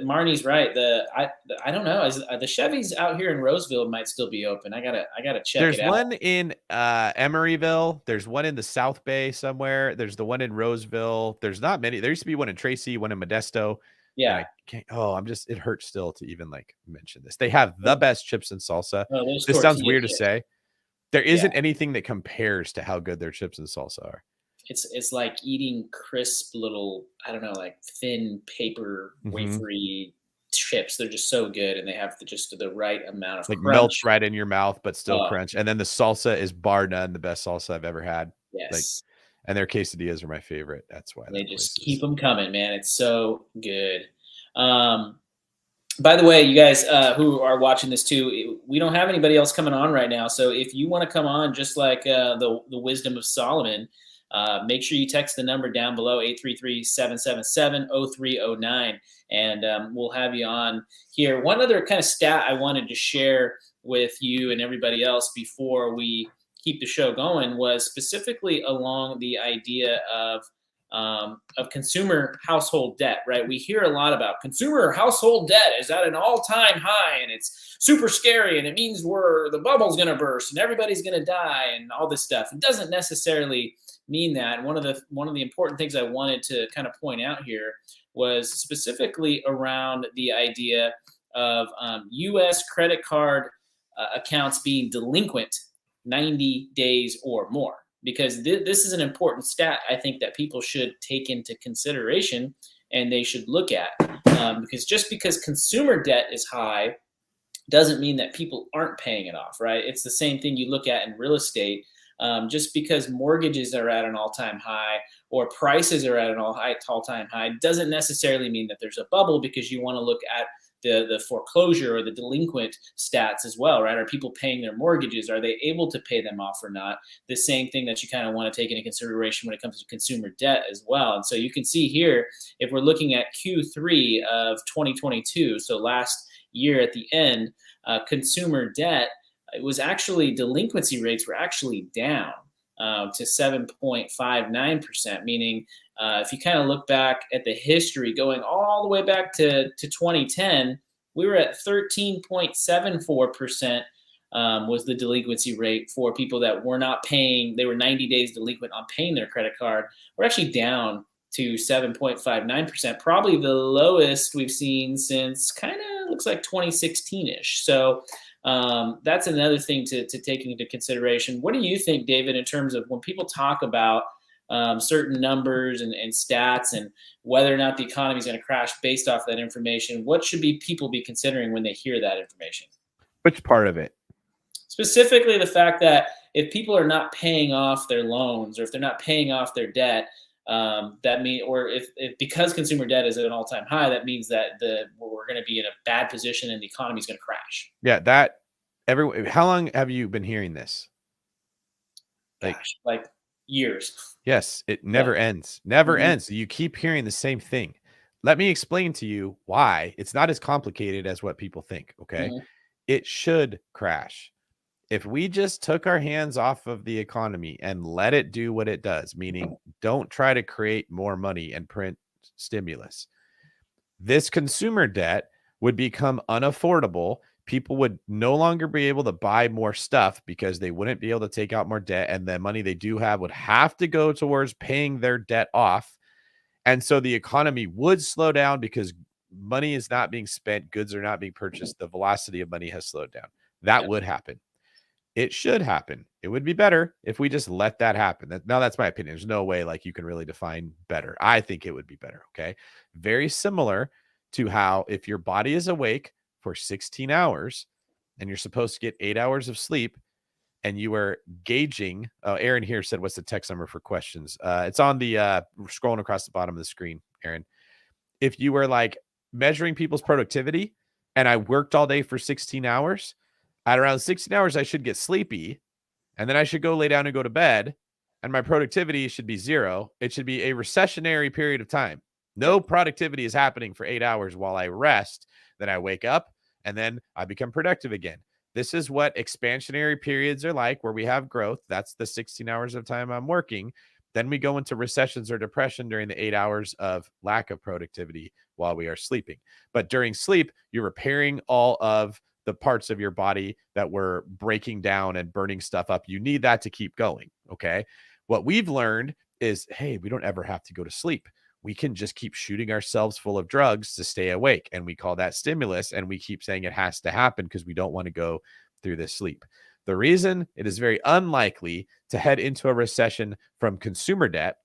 Marnie's right. I don't know. The Chevy's out here in Roseville might still be open. I gotta check There's it out. one in Emeryville. There's one in the South Bay somewhere. There's the one in Roseville. There's not many. There used to be one in Tracy, one in Modesto. Yeah. It hurts still to even like mention this. They have the best chips and salsa. Oh, This sounds weird to say. There isn't anything that compares to how good their chips and salsa are. It's like eating crisp little, I don't know, like thin paper wafery chips. They're just so good, and they have just the right amount of like crunch. melts right in your mouth, but still crunch. And then the salsa is bar none the best salsa I've ever had. Yes, and their quesadillas are my favorite. That's why they just keep them coming, man. It's so good. By the way, you guys who are watching this too, we don't have anybody else coming on right now. So if you want to come on, just like the wisdom of Solomon. Make sure you text the number down below, 833-777-0309, and we'll have you on here. One other kind of stat I wanted to share with you and everybody else before we keep the show going was specifically along the idea of consumer household debt, right? We hear a lot about consumer household debt is at an all-time high, and it's super scary, and it means the bubble's going to burst, and everybody's going to die, and all this stuff. It doesn't necessarily mean that. And one of the important things I wanted to kind of point out here was specifically around the idea of U.S. credit card accounts being delinquent 90 days or more. Because this is an important stat, I think, that people should take into consideration and they should look at. Because just because consumer debt is high doesn't mean that people aren't paying it off, right? It's the same thing you look at in real estate. Just because mortgages are at an all-time high or prices are at an all-time high doesn't necessarily mean that there's a bubble, because you want to look at the foreclosure or the delinquent stats as well, right? Are people paying their mortgages? Are they able to pay them off or not? The same thing that you kind of want to take into consideration when it comes to consumer debt as well. And so you can see here, if we're looking at Q3 of 2022, so last year at the end, consumer debt, it was actually, delinquency rates were actually down to 7.59%, meaning if you kind of look back at the history going all the way back to 2010, we were at 13.74% was the delinquency rate for people that were not paying. They were 90 days delinquent on paying their credit card. We're actually down to 7.59%, probably the lowest we've seen since kind of looks like 2016-ish. So that's another thing to take into consideration. What do you think, David, in terms of when people talk about certain numbers and stats and whether or not the economy is going to crash based off that information? What should people be considering when they hear that information? Which part of it? Specifically, the fact that if people are not paying off their loans or if they're not paying off their debt, if because consumer debt is at an all-time high, that means that we're going to be in a bad position and the economy is going to crash. Yeah, how long have you been hearing this? Like years. Yes, it never ends. Never ends. You keep hearing the same thing. Let me explain to you why it's not as complicated as what people think, okay? It should crash. If we just took our hands off of the economy and let it do what it does, meaning don't try to create more money and print stimulus, this consumer debt would become unaffordable. People would no longer be able to buy more stuff because they wouldn't be able to take out more debt. And the money they do have would have to go towards paying their debt off. And so the economy would slow down because money is not being spent. Goods are not being purchased. The velocity of money has slowed down. That would happen. It should happen. It would be better if we just let that happen. Now, that's my opinion. There's no way like you can really define better. I think it would be better. Okay. Very similar to how if your body is awake for 16 hours and you're supposed to get 8 hours of sleep and you are gauging, Aaron here said, what's the text number for questions? It's on the scrolling across the bottom of the screen, Aaron. If you were like measuring people's productivity and I worked all day for 16 hours, at around 16 hours, I should get sleepy, and then I should go lay down and go to bed, and my productivity should be 0. It should be a recessionary period of time. No productivity is happening for 8 hours while I rest. Then I wake up, and then I become productive again. This is what expansionary periods are like, where we have growth. That's the 16 hours of time I'm working. Then we go into recessions or depression during the 8 hours of lack of productivity while we are sleeping. But during sleep, you're repairing all of the parts of your body that were breaking down and burning stuff up. You need that to keep going. Okay. What we've learned is, hey, we don't ever have to go to sleep. We can just keep shooting ourselves full of drugs to stay awake. And we call that stimulus. And we keep saying it has to happen because we don't want to go through this sleep. The reason it is very unlikely to head into a recession from consumer debt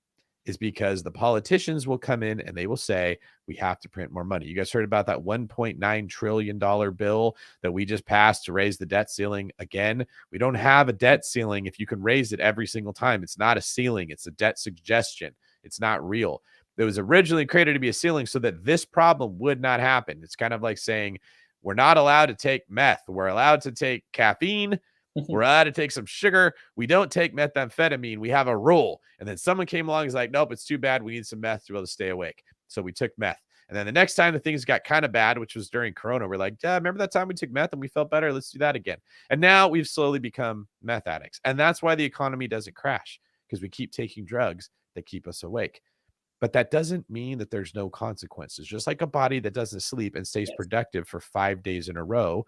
is because the politicians will come in and they will say, we have to print more money. You guys heard about that $1.9 trillion bill that we just passed to raise the debt ceiling again? We don't have a debt ceiling if you can raise it every single time. It's not a ceiling. It's a debt suggestion. It's not real. It was originally created to be a ceiling so that this problem would not happen. It's kind of like saying, we're not allowed to take meth. We're allowed to take caffeine. We're allowed to take some sugar. We don't take methamphetamine. We have a rule. And then someone came along and was like, nope, it's too bad. We need some meth to be able to stay awake. So we took meth. And then the next time the things got kind of bad, which was during Corona, we're like, yeah, remember that time we took meth and we felt better? Let's do that again. And now we've slowly become meth addicts. And that's why the economy doesn't crash, because we keep taking drugs that keep us awake. But that doesn't mean that there's no consequences. Just like a body that doesn't sleep and stays productive for 5 days in a row,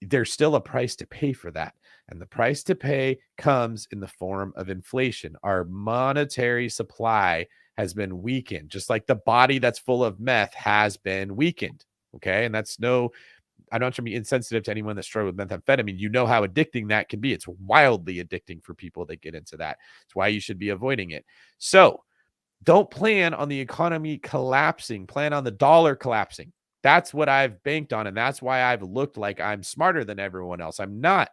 there's still a price to pay for that. And the price to pay comes in the form of inflation. Our monetary supply has been weakened, just like the body that's full of meth has been weakened. Okay. And that's I'm not trying to be insensitive to anyone that struggled with methamphetamine. You know how addicting that can be. It's wildly addicting for people that get into that. It's why you should be avoiding it. So don't plan on the economy collapsing. Plan on the dollar collapsing. That's what I've banked on. And that's why I've looked like I'm smarter than everyone else. I'm not.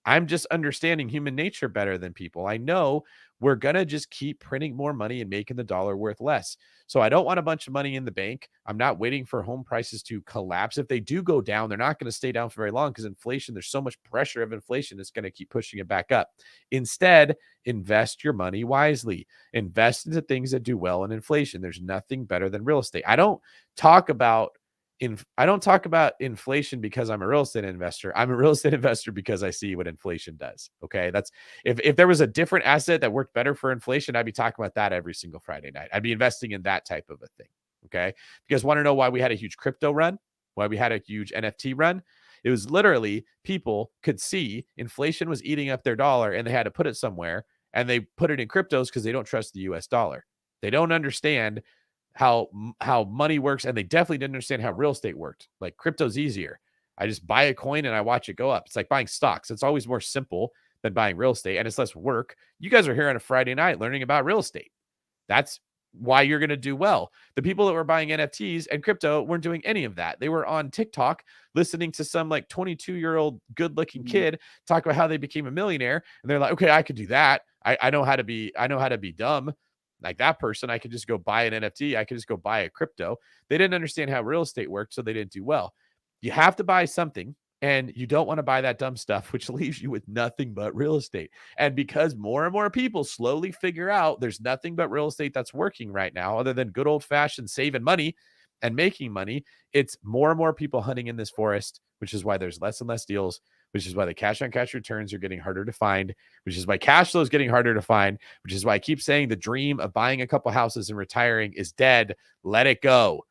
I'm just understanding human nature better than people. I know we're going to just keep printing more money and making the dollar worth less. So I don't want a bunch of money in the bank. I'm not waiting for home prices to collapse. If they do go down, they're not going to stay down for very long because inflation, there's so much pressure of inflation, it's going to keep pushing it back up. Instead, invest your money wisely. Invest into things that do well in inflation. There's nothing better than real estate. I don't talk about inflation because I'm a real estate investor. I'm a real estate investor because I see what inflation does. Okay. That's if there was a different asset that worked better for inflation, I'd be talking about that every single Friday night. I'd be investing in that type of a thing. Okay. You guys want to know why we had a huge crypto run? Why we had a huge NFT run? It was literally people could see inflation was eating up their dollar and they had to put it somewhere, and they put it in cryptos because they don't trust the US dollar. They don't understand how money works, and they definitely didn't understand how real estate worked. Like, crypto's easier. I just buy a coin and I watch it go up. It's like buying stocks. It's always more simple than buying real estate, and it's less work. You guys are here on a Friday night learning about real estate. That's why you're going to do well. The people that were buying NFTs and crypto weren't doing any of that. They were on TikTok listening to some like 22-year-old good-looking kid talk about how they became a millionaire, and they're like, okay, I could do that. I know how to be dumb like that person. I could just go buy an NFT. I could just go buy a crypto. They didn't understand how real estate worked, so they didn't do well. You have to buy something, and you don't want to buy that dumb stuff, which leaves you with nothing but real estate. And because more and more people slowly figure out there's nothing but real estate that's working right now, other than good old-fashioned saving money and making money, it's more and more people hunting in this forest, which is why there's less and less deals, which is why the cash-on-cash returns are getting harder to find, which is why cash flow is getting harder to find, which is why I keep saying the dream of buying a couple houses and retiring is dead. Let it go.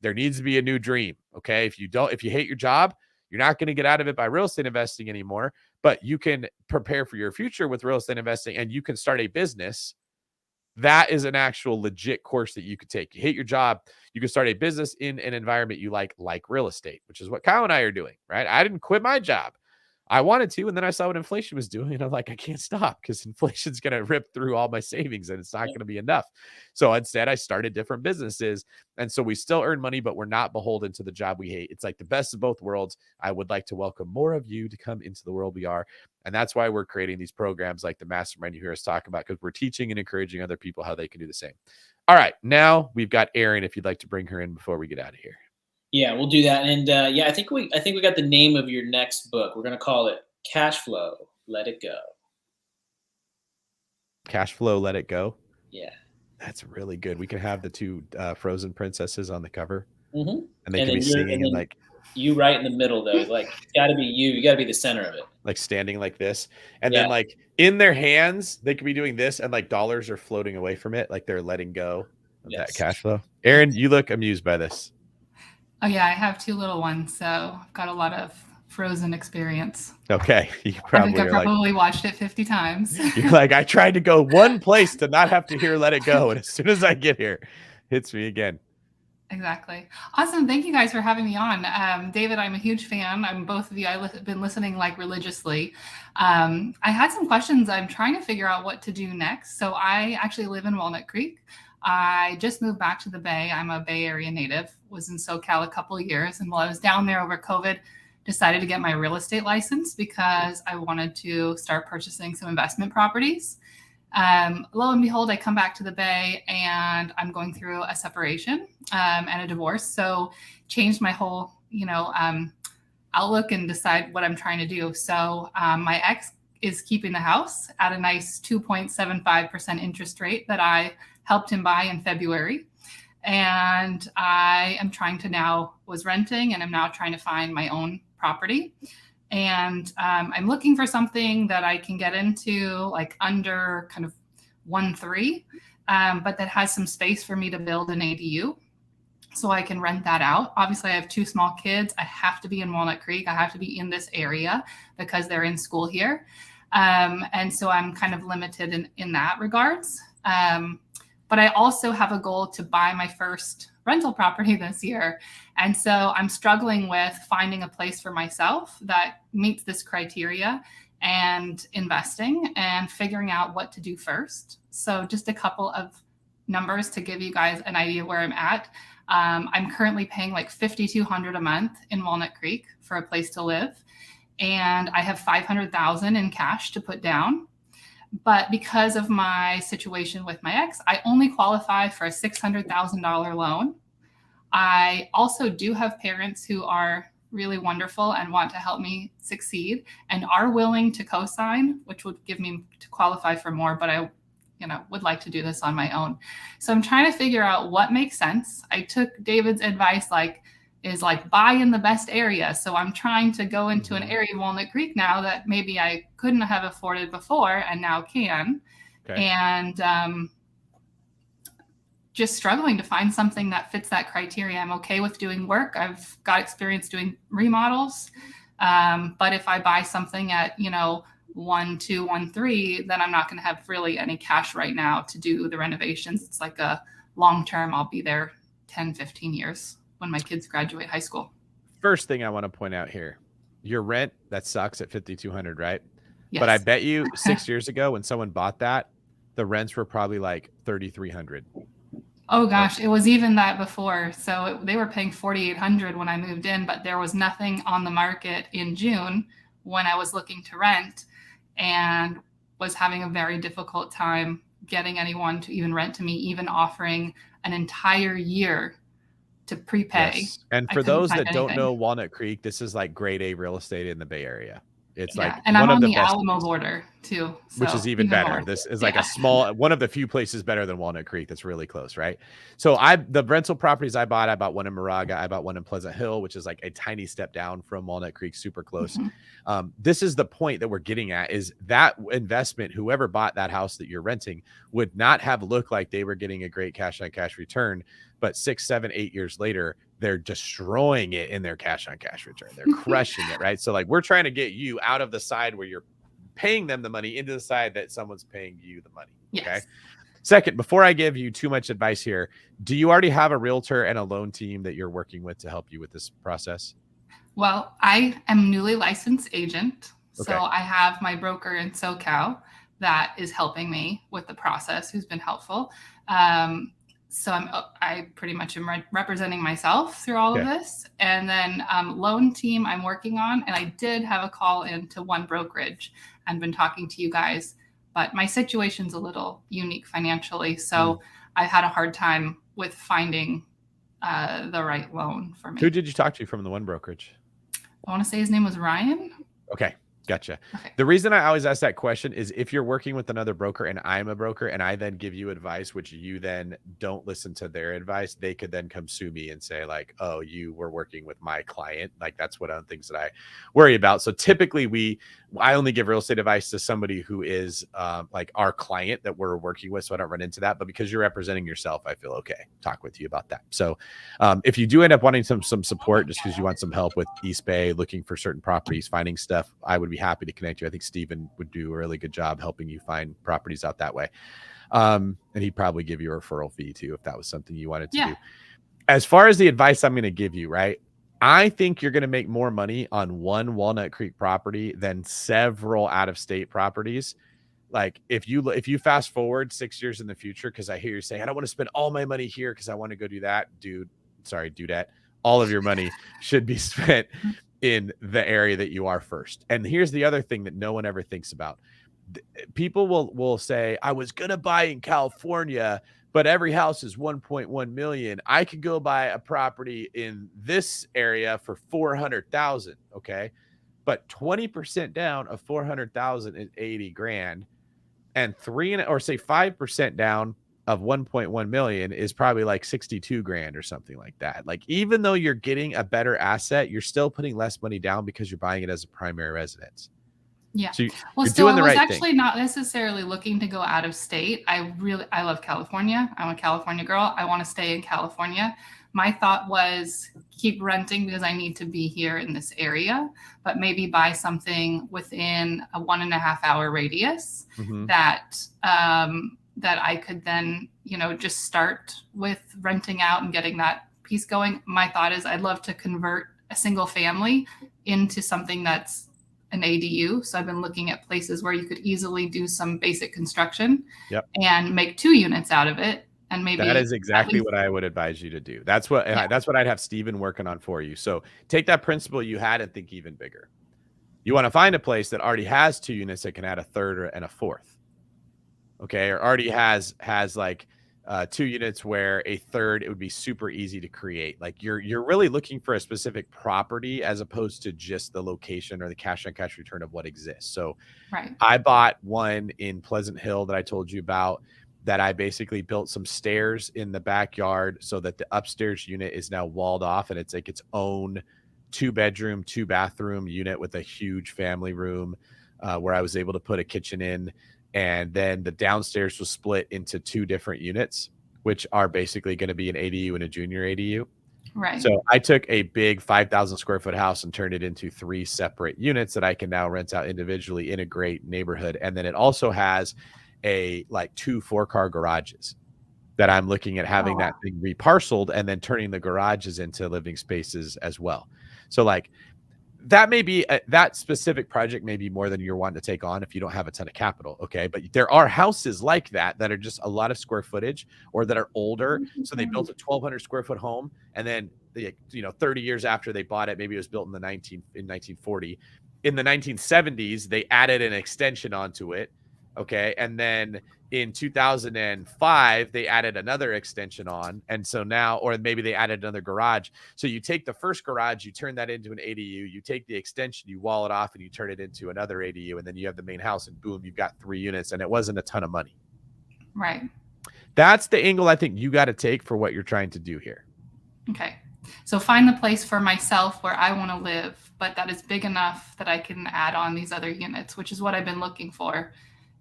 There needs to be a new dream, okay? If you hate your job, you're not going to get out of it by real estate investing anymore, but you can prepare for your future with real estate investing, and you can start a business. That is an actual legit course that you could take. You hate your job, you can start a business in an environment you like real estate, which is what Kyle and I are doing, right? I didn't quit my job. I wanted to, and then I saw what inflation was doing, and I'm like, I can't stop because inflation's going to rip through all my savings, and it's not going to be enough. So instead, I started different businesses, and so we still earn money, but we're not beholden to the job we hate. It's like the best of both worlds. I would like to welcome more of you to come into the world we are, and that's why we're creating these programs like the Mastermind you hear us talk about, because we're teaching and encouraging other people how they can do the same. All right, now we've got Erin, if you'd like to bring her in before we get out of here. Yeah, we'll do that. And I think we got the name of your next book. We're going to call it Cash Flow, Let It Go. Cash Flow, Let It Go. Yeah. That's really good. We can have the two frozen princesses on the cover, and they can be singing and like you right in the middle though. Like, it's got to be you. You got to be the center of it. Like standing like this, and then like in their hands, they could be doing this, and like dollars are floating away from it, like they're letting go of that cash flow. Erin, you look amused by this. Oh yeah, I have two little ones, so I've got a lot of Frozen experience. Okay, I think I probably watched it 50 times. You're like, I tried to go one place to not have to hear Let It Go, and as soon as I get here, it hits me again. Exactly. Awesome. Thank you guys for having me on. David, I'm a huge fan. I'm both of you. I've been listening like religiously. I had some questions. I'm trying to figure out what to do next. So I actually live in Walnut Creek. I just moved back to the Bay. I'm a Bay Area native, was in SoCal a couple of years. And while I was down there over COVID, decided to get my real estate license because I wanted to start purchasing some investment properties. Lo and behold, I come back to the Bay and I'm going through a separation and a divorce. So changed my whole, outlook and decide what I'm trying to do. So my ex is keeping the house at a nice 2.75% interest rate that I helped him buy in February. And I am was renting and I'm now trying to find my own property. And I'm looking for something that I can get into like under kind of 1.3, but that has some space for me to build an ADU so I can rent that out. Obviously, I have two small kids. I have to be in Walnut Creek. I have to be in this area because they're in school here. And so I'm kind of limited in that regards. But I also have a goal to buy my first rental property this year. And so I'm struggling with finding a place for myself that meets this criteria and investing and figuring out what to do first. So just a couple of numbers to give you guys an idea where I'm at. I'm currently paying like $5,200 a month in Walnut Creek for a place to live. And I have $500,000 in cash to put down. But because of my situation with my ex, I only qualify for a $600,000 loan. I also do have parents who are really wonderful and want to help me succeed and are willing to co-sign, which would give me to qualify for more, but I would like to do this on my own. So I'm trying to figure out what makes sense. I took David's advice, is buy in the best area. So I'm trying to go into an area of Walnut Creek now that maybe I couldn't have afforded before and now can. Okay. And just struggling to find something that fits that criteria. I'm okay with doing work. I've got experience doing remodels. But if I buy something at, 1, 2, 1, 3, then I'm not going to have really any cash right now to do the renovations. It's like a long term, I'll be there 10, 15 years when my kids graduate high school. First thing I want to point out here, your rent, that sucks at 5,200, right? Yes. But I bet you 6 years ago when someone bought that, the rents were probably like 3,300. Oh gosh, it was even that before. So they were paying 4,800 when I moved in, but there was nothing on the market in June when I was looking to rent, and was having a very difficult time getting anyone to even rent to me, even offering an entire year to prepay. Yes. And for those that don't know Walnut Creek, this is like grade A real estate in the Bay Area. It's like, and I'm on the Alamo border too, which is even better. More. This is like a small, one of the few places better than Walnut Creek that's really close, right? So the rental properties I bought one in Moraga, I bought one in Pleasant Hill, which is like a tiny step down from Walnut Creek, super close. Mm-hmm. This is the point that we're getting at, is that investment, whoever bought that house that you're renting would not have looked like they were getting a great cash on cash return, but 6, 7, 8 years later, they're destroying it in their cash on cash return. They're crushing it, right? So like, we're trying to get you out of the side where you're paying them the money into the side that someone's paying you the money. Okay. Yes. Second, before I give you too much advice here, do you already have a realtor and a loan team that you're working with to help you with this process? Well, I am newly licensed agent. Okay. So I have my broker in SoCal that is helping me with the process, who's been helpful. So I pretty much am representing myself through all of this. And then loan team I'm working on. And I did have a call into one brokerage and been talking to you guys. But my situation's a little unique financially. So I've had a hard time with finding the right loan for me. Who did you talk to from the one brokerage? I want to say his name was Ryan. Okay. Gotcha. Okay. The reason I always ask that question is if you're working with another broker and I'm a broker and I then give you advice, which you then don't listen to their advice, they could then come sue me and say like, oh, you were working with my client. Like that's one of the things that I worry about. So typically I only give real estate advice to somebody who is like our client that we're working with. So I don't run into that, but because you're representing yourself, I feel okay. Talk with you about that. So if you do end up wanting some support, just because you want some help with East Bay, looking for certain properties, finding stuff, I would be happy to connect you. I think Steven would do a really good job helping you find properties out that way. And he'd probably give you a referral fee too, if that was something you wanted to do. As far as the advice I'm going to give you, right? I think you're going to make more money on one Walnut Creek property than several out-of-state properties. Like if you fast forward 6 years in the future, because I hear you saying, I don't want to spend all my money here because I want to go do that. Dudette. All of your money should be spent in the area that you are first. And here's the other thing that no one ever thinks about. People will say, I was going to buy in California, but every house is 1.1 million. I could go buy a property in this area for 400,000. Okay. But 20% down of 400,000 is 80 grand, and 5% down of 1.1 million is probably like 62 grand or something like that. Like, even though you're getting a better asset, you're still putting less money down because you're buying it as a primary residence. Yeah. So well, so I was actually not necessarily looking to go out of state. I love California. I'm a California girl. I want to stay in California. My thought was keep renting because I need to be here in this area, but maybe buy something within a 1.5 hour radius that I could then, just start with renting out and getting that piece going. My thought is I'd love to convert a single family into something that's an ADU. So I've been looking at places where you could easily do some basic construction and make 2 units out of it. And maybe that is exactly what I would advise you to do. That's what I'd have Steven working on for you. So take that principle you had and think even bigger. You want to find a place that already has 2 units that can add a third and a fourth. Okay. Or already has like 2 units where a third, it would be super easy to create. Like you're really looking for a specific property as opposed to just the location or the cash on cash return of what exists. So I bought one in Pleasant Hill that I told you about, that I basically built some stairs in the backyard so that the upstairs unit is now walled off, and it's like its own 2-bedroom, 2-bathroom unit with a huge family room where I was able to put a kitchen in. And then the downstairs was split into 2 different units, which are basically going to be an ADU and a junior ADU. Right. So I took a big 5,000 square foot house and turned it into 3 separate units that I can now rent out individually in a great neighborhood. And then it also has a like 2 4-car garages that I'm looking at having that thing reparceled and then turning the garages into living spaces as well. So like that may be that specific project may be more than you're wanting to take on if you don't have a ton of capital. Okay. But there are houses like that are just a lot of square footage or that are older. So they built a 1,200 square foot home. And then, 30 years after they bought it, maybe it was built in 1940. In the 1970s, they added an extension onto it. Okay. And then in 2005, they added another extension on. And so now, or maybe they added another garage. So you take the first garage, you turn that into an ADU, you take the extension, you wall it off and you turn it into another ADU. And then you have the main house and boom, you've got 3 units and it wasn't a ton of money. Right. That's the angle I think you got to take for what you're trying to do here. Okay. So find the place for myself where I want to live, but that is big enough that I can add on these other units, which is what I've been looking for,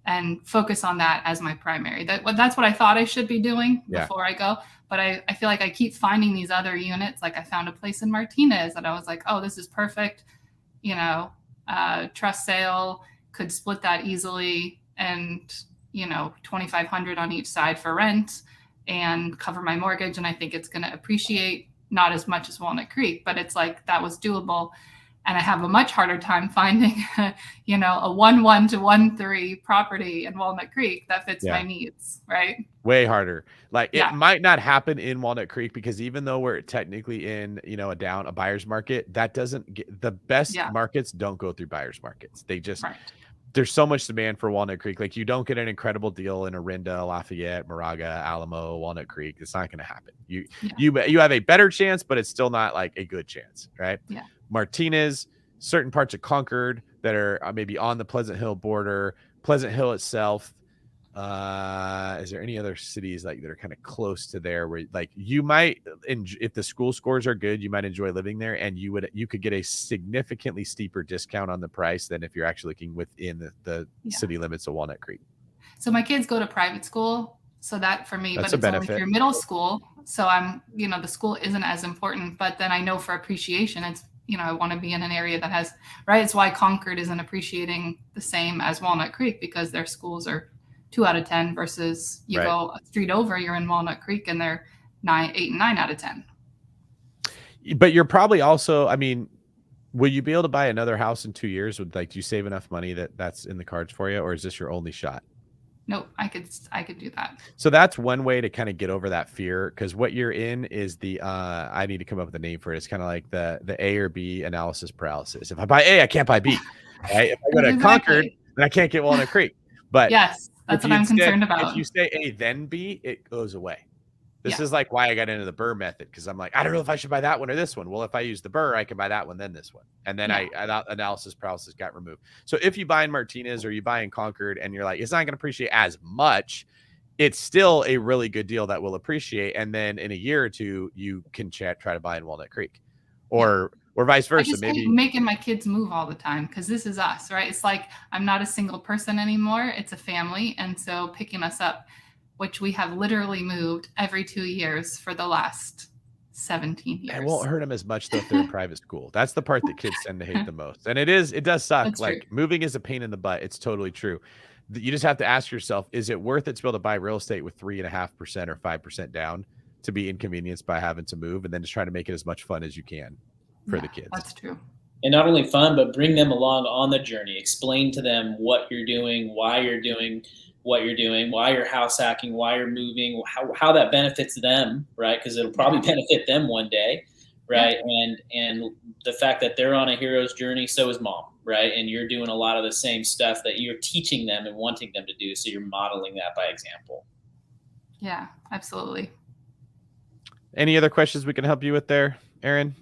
and focus on that as my primary. That's what I thought I should be doing before I go. But I feel like I keep finding these other units. Like I found a place in Martinez that I was like, oh, this is perfect. Trust sale, could split that easily, and $2,500 on each side for rent and cover my mortgage. And I think it's going to appreciate, not as much as Walnut Creek, but it's like that was doable. And I have a much harder time finding, a 1-1 to 1-3 property in Walnut Creek that fits my needs, right? Way harder. Like it might not happen in Walnut Creek because even though we're technically in, a buyer's market, that doesn't get the best markets don't go through buyer's markets. They just, there's so much demand for Walnut Creek. Like you don't get an incredible deal in Orinda, Lafayette, Moraga, Alamo, Walnut Creek. It's not going to happen. You have a better chance, but it's still not like a good chance, right? Yeah. Martinez, certain parts of Concord that are maybe on the Pleasant Hill border, Pleasant Hill itself. Is there any other cities like that are kind of close to there where like you might, if the school scores are good, you might enjoy living there, and you could get a significantly steeper discount on the price than if you're actually looking within the city limits of Walnut Creek. So my kids go to private school, so that for me, That's but a it's benefit. only through middle school. So I'm, the school isn't as important, but then I know for appreciation, it's, I want to be in an area that has, right. It's why Concord isn't appreciating the same as Walnut Creek, because their schools are 2 out of 10 versus you go a street over, you're in Walnut Creek and they're 8 and 9 out of 10. But you're probably also, will you be able to buy another house in 2 years? Do you save enough money that's in the cards for you, or is this your only shot? Nope, I could do that. So that's one way to kind of get over that fear, because what you're in is the I need to come up with a name for it. It's kind of like the A or B analysis paralysis. If I buy A, I can't buy B. Right? If I go to Concord, then I can't get Walnut Creek. But yes, that's what I'm concerned about. If you say A then B, it goes away. This is like why I got into the Burr method, because I'm like, I don't know if I should buy that one or this one. Well, if I use the Burr, I can buy that one, then this one. And then analysis paralysis got removed. So if you buy in Martinez or you buy in Concord and you're like, it's not going to appreciate as much, it's still a really good deal that will appreciate. And then in a year or two, you can try to buy in Walnut Creek or vice versa. I just maybe making my kids move all the time, because this is us, right? It's like I'm not a single person anymore. It's a family. And so picking us up, which we have literally moved every 2 years for the last 17 years. It won't hurt them as much though if they're in private school. That's the part that kids tend to hate the most. And it does suck. That's like true. Moving is a pain in the butt. It's totally true. You just have to ask yourself, is it worth it to be able to buy real estate with 3.5% or 5% down to be inconvenienced by having to move, and then just try to make it as much fun as you can for the kids? That's true. And not only fun, but bring them along on the journey. Explain to them what you're doing, why you're doing what you're doing, why you're house hacking, why you're moving, how that benefits them, right? Because it'll probably benefit them one day, right? And the fact that they're on a hero's journey, so is mom, right? And you're doing a lot of the same stuff that you're teaching them and wanting them to do. So you're modeling that by example. Yeah, absolutely. Any other questions we can help you with there, Erin?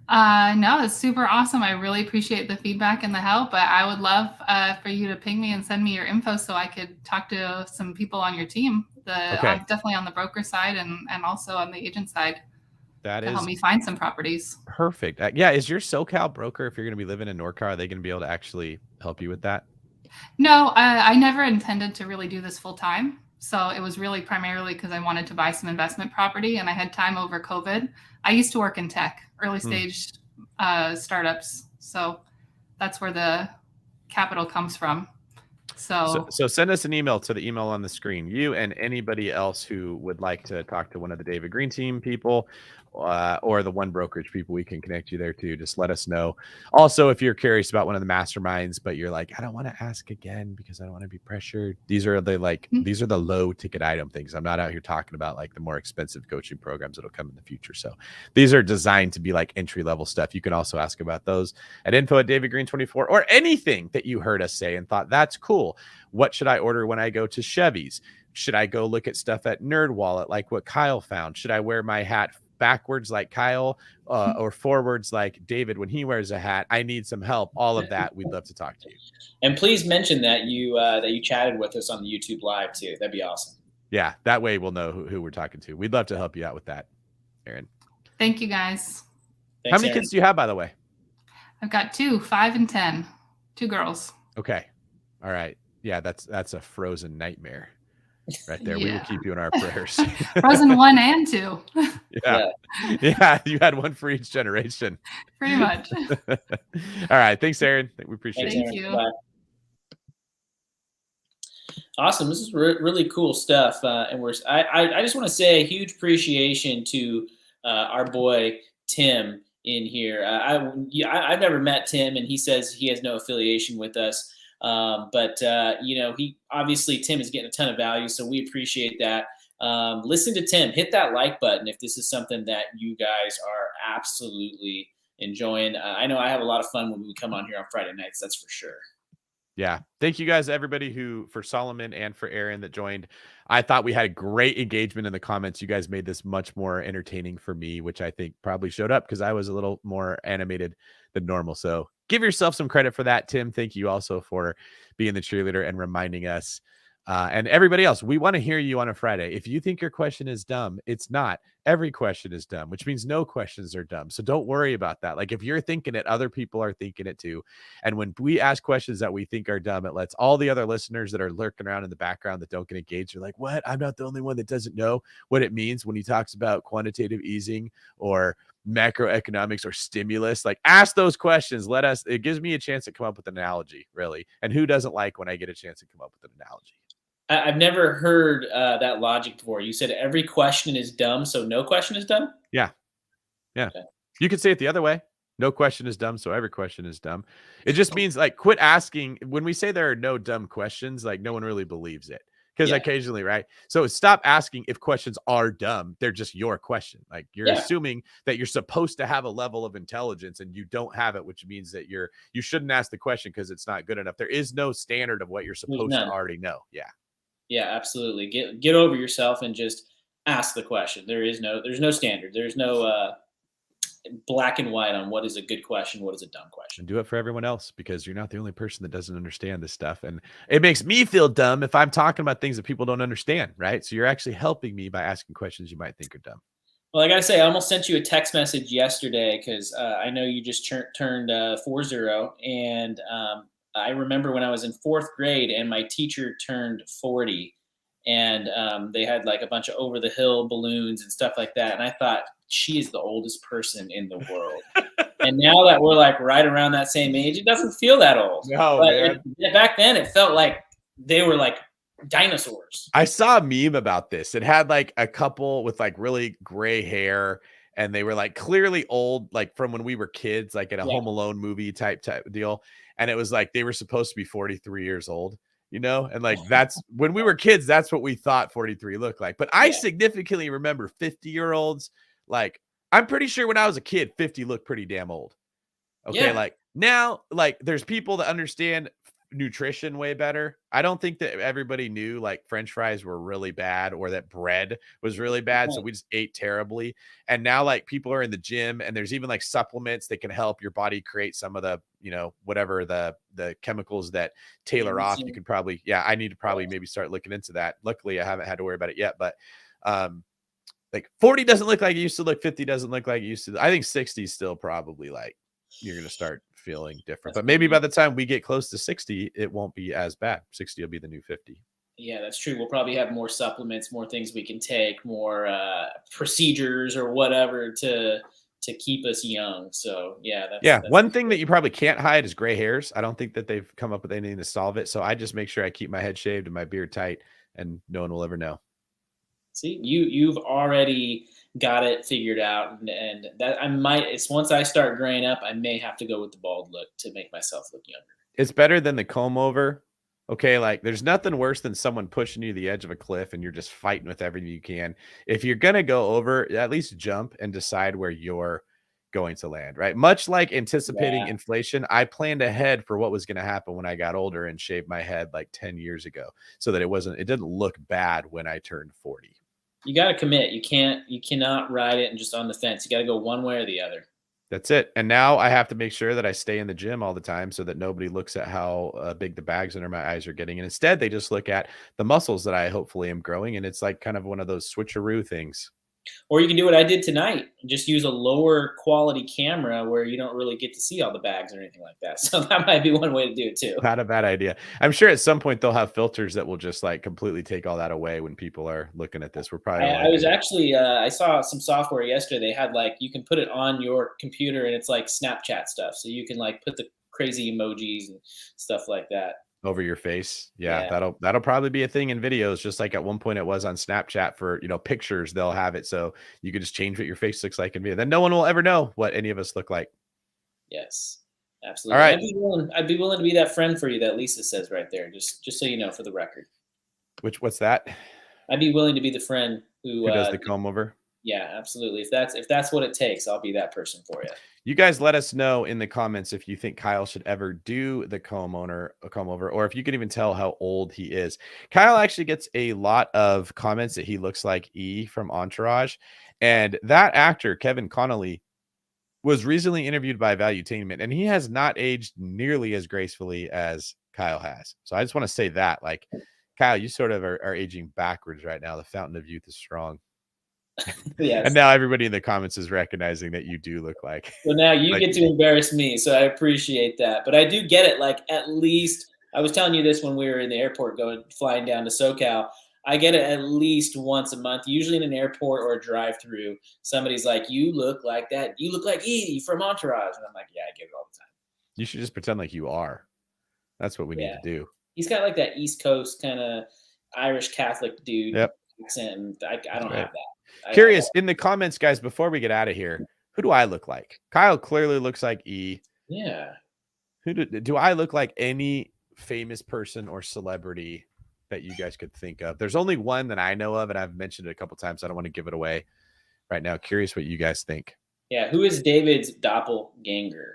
No, it's super awesome. I really appreciate the feedback and the help. But I would love for you to ping me and send me your info so I could talk to some people on your team. Definitely on the broker side and also on the agent side. That to is help me find some properties. Perfect. Is your SoCal broker, if you're going to be living in NorCal, are they going to be able to actually help you with that? No, I never intended to really do this full time. So it was really primarily because I wanted to buy some investment property and I had time over COVID. I used to work in tech, early stage startups. So that's where the capital comes from. So send us an email to the email on the screen. You and anybody else who would like to talk to one of the David Green team people or the One Brokerage people, we can connect you there too. Just let us know. Also, if you're curious about one of the masterminds, but you're like, I don't want to ask again because I don't want to be pressured. These are the low ticket item things. I'm not out here talking about like the more expensive coaching programs that'll come in the future. So these are designed to be like entry level stuff. You can also ask about those at info@davidgreen24 or anything that you heard us say and thought that's cool. What should I order when I go to Chevy's? Should I go look at stuff at NerdWallet like what Kyle found? Should I wear my hat backwards like Kyle or forwards like David when he wears a hat? I need some help. All of that. We'd love to talk to you. And please mention that you chatted with us on the YouTube live too. That'd be awesome. Yeah, that way we'll know who we're talking to. We'd love to help you out with that, Aaron. Thank you guys. Thanks, How many Aaron. kids do you have, by the way? I've got 2, 5 and 10, 2 girls. Okay. All right. Yeah, that's a frozen nightmare right there. We will Yeah. keep you in our prayers. Frozen 1 and 2. Yeah. You had one for each generation. Pretty much. All right. Thanks, Aaron. We appreciate Thanks, it. Thank Aaron. you. Bye. Awesome. This is really cool stuff. And I just want to say a huge appreciation to our boy Tim in here. I've never met Tim, and he says he has no affiliation with us. But he obviously Tim is getting a ton of value, so we appreciate that. Listen to Tim, hit that like button if this is something that you guys are absolutely enjoying. I know I have a lot of fun when we come on here on Friday nights, that's for sure. Yeah. Thank you guys, everybody for Solomon and for Aaron that joined. I thought we had great engagement in the comments. You guys made this much more entertaining for me, which I think probably showed up because I was a little more animated than normal. So give yourself some credit for that, Tim. Thank you also for being the cheerleader and reminding us. And everybody else, we want to hear you on a Friday. If you think your question is dumb, it's not. Every question is dumb, which means no questions are dumb. So don't worry about that. Like if you're thinking it, other people are thinking it too. And when we ask questions that we think are dumb, it lets all the other listeners that are lurking around in the background that don't get engaged. They're like, what? I'm not the only one that doesn't know what it means when he talks about quantitative easing or macroeconomics or stimulus. Like ask those questions. It gives me a chance to come up with an analogy, really. And who doesn't like when I get a chance to come up with an analogy? I've never heard that logic before. You said every question is dumb, so no question is dumb? Yeah. Okay. You could say it the other way. No question is dumb, so every question is dumb. It just means like quit asking. When we say there are no dumb questions, like no one really believes it. Because occasionally, right? So stop asking if questions are dumb. They're just your question. Like you're assuming that you're supposed to have a level of intelligence and you don't have it, which means that you shouldn't ask the question because it's not good enough. There is no standard of what you're supposed to already know. Yeah. Yeah, absolutely. Get over yourself and just ask the question. There's no standard. There's no black and white on what is a good question, what is a dumb question. And do it for everyone else because you're not the only person that doesn't understand this stuff. And it makes me feel dumb if I'm talking about things that people don't understand, right? So you're actually helping me by asking questions you might think are dumb. Well, I got to say, I almost sent you a text message yesterday because I know you just turned 40, and I remember when I was in 4th grade and my teacher turned 40 and they had like a bunch of over the hill balloons and stuff like that. And I thought she is the oldest person in the world. And now that we're like right around that same age, it doesn't feel that old. No, but back then it felt like they were like dinosaurs. I saw a meme about this. It had like a couple with like really gray hair and they were like clearly old, like from when we were kids, like in a Home Alone movie type deal. And it was like they were supposed to be 43 years old, and like that's when we were kids, that's what we thought 43 looked like. But I significantly remember 50-year-olds. Like I'm pretty sure when I was a kid, 50 looked pretty damn old. Okay. Like now, like there's people that understand nutrition way better. I don't think that everybody knew like French fries were really bad or that bread was really bad. So we just ate terribly. And now like people are in the gym and there's even like supplements that can help your body create some of the, whatever the chemicals that tailor off. You could probably, I need to probably maybe start looking into that. Luckily I haven't had to worry about it yet, but like 40 doesn't look like it used to look, 50 doesn't look like it used to. I think 60 is still probably like, you're going to start feeling different, but maybe by the time we get close to 60, it won't be as bad. 60 will be the new 50. Yeah, that's true. We'll probably have more supplements, more things we can take, more procedures or whatever to keep us young. So yeah, Yeah, that's one thing that you probably can't hide is gray hairs. I don't think that they've come up with anything to solve it. So I just make sure I keep my head shaved and my beard tight, and no one will ever know. See, you've already got it figured out, and that I might. It's once I start graying up, I may have to go with the bald look to make myself look younger. It's better than the comb over. Okay, like there's nothing worse than someone pushing you to the edge of a cliff and you're just fighting with everything you can. If you're gonna go over, at least jump and decide where you're going to land, right? Much like anticipating Yeah. inflation, I planned ahead for what was going to happen when I got older and shaved my head like 10 years ago so that it didn't look bad when I turned 40. You got to commit. You cannot ride it and just on the fence. You got to go one way or the other. That's it. And now I have to make sure that I stay in the gym all the time so that nobody looks at how big the bags under my eyes are getting. And instead, they just look at the muscles that I hopefully am growing. And it's like kind of one of those switcheroo things. Or you can do what I did tonight. Just use a lower quality camera where you don't really get to see all the bags or anything like that. So that might be one way to do it too. Not a bad idea. I'm sure at some point they'll have filters that will just like completely take all that away when people are looking at this. We're probably. I was actually I saw some software yesterday. They had like you can put it on your computer and it's like Snapchat stuff. So you can like put the crazy emojis and stuff like that over your face. Yeah, that'll probably be a thing in videos, just like at one point it was on Snapchat for pictures. They'll have it so you can just change what your face looks like in video. Then no one will ever know what any of us look like. Yes, absolutely. All right. I'd be willing to be that friend for you that Lisa says right there. Just so you know, for the record. What's that? I'd be willing to be the friend who does the comb over. Yeah, absolutely. If that's what it takes, I'll be that person for you. You guys let us know in the comments if you think Kyle should ever do the comb over, or if you can even tell how old he is. Kyle actually gets a lot of comments that he looks like E from Entourage. And that actor, Kevin Connolly, was recently interviewed by Valuetainment, and he has not aged nearly as gracefully as Kyle has. So I just want to say that, like, Kyle, you sort of are aging backwards right now. The fountain of youth is strong. Yes. And now everybody in the comments is recognizing that you do look like. So now you get to embarrass me, so I appreciate that. But I do get it. Like at least I was telling you this when we were in the airport flying down to SoCal. I get it at least once a month, usually in an airport or a drive-through. Somebody's like, "You look like that. You look like Edie from Entourage," and I'm like, "Yeah, I get it all the time." You should just pretend like you are. That's what we need to do. He's got like that East Coast kind of Irish Catholic dude accent, and I don't have that. Curious in the comments, guys, before we get out of here, who do I look like? Kyle clearly looks like E. Yeah. Who do I look like? Any famous person or celebrity that you guys could think of? There's only one that I know of, and I've mentioned it a couple times. I don't want to give it away right now. Curious what you guys think. Yeah. Who is David's doppelganger?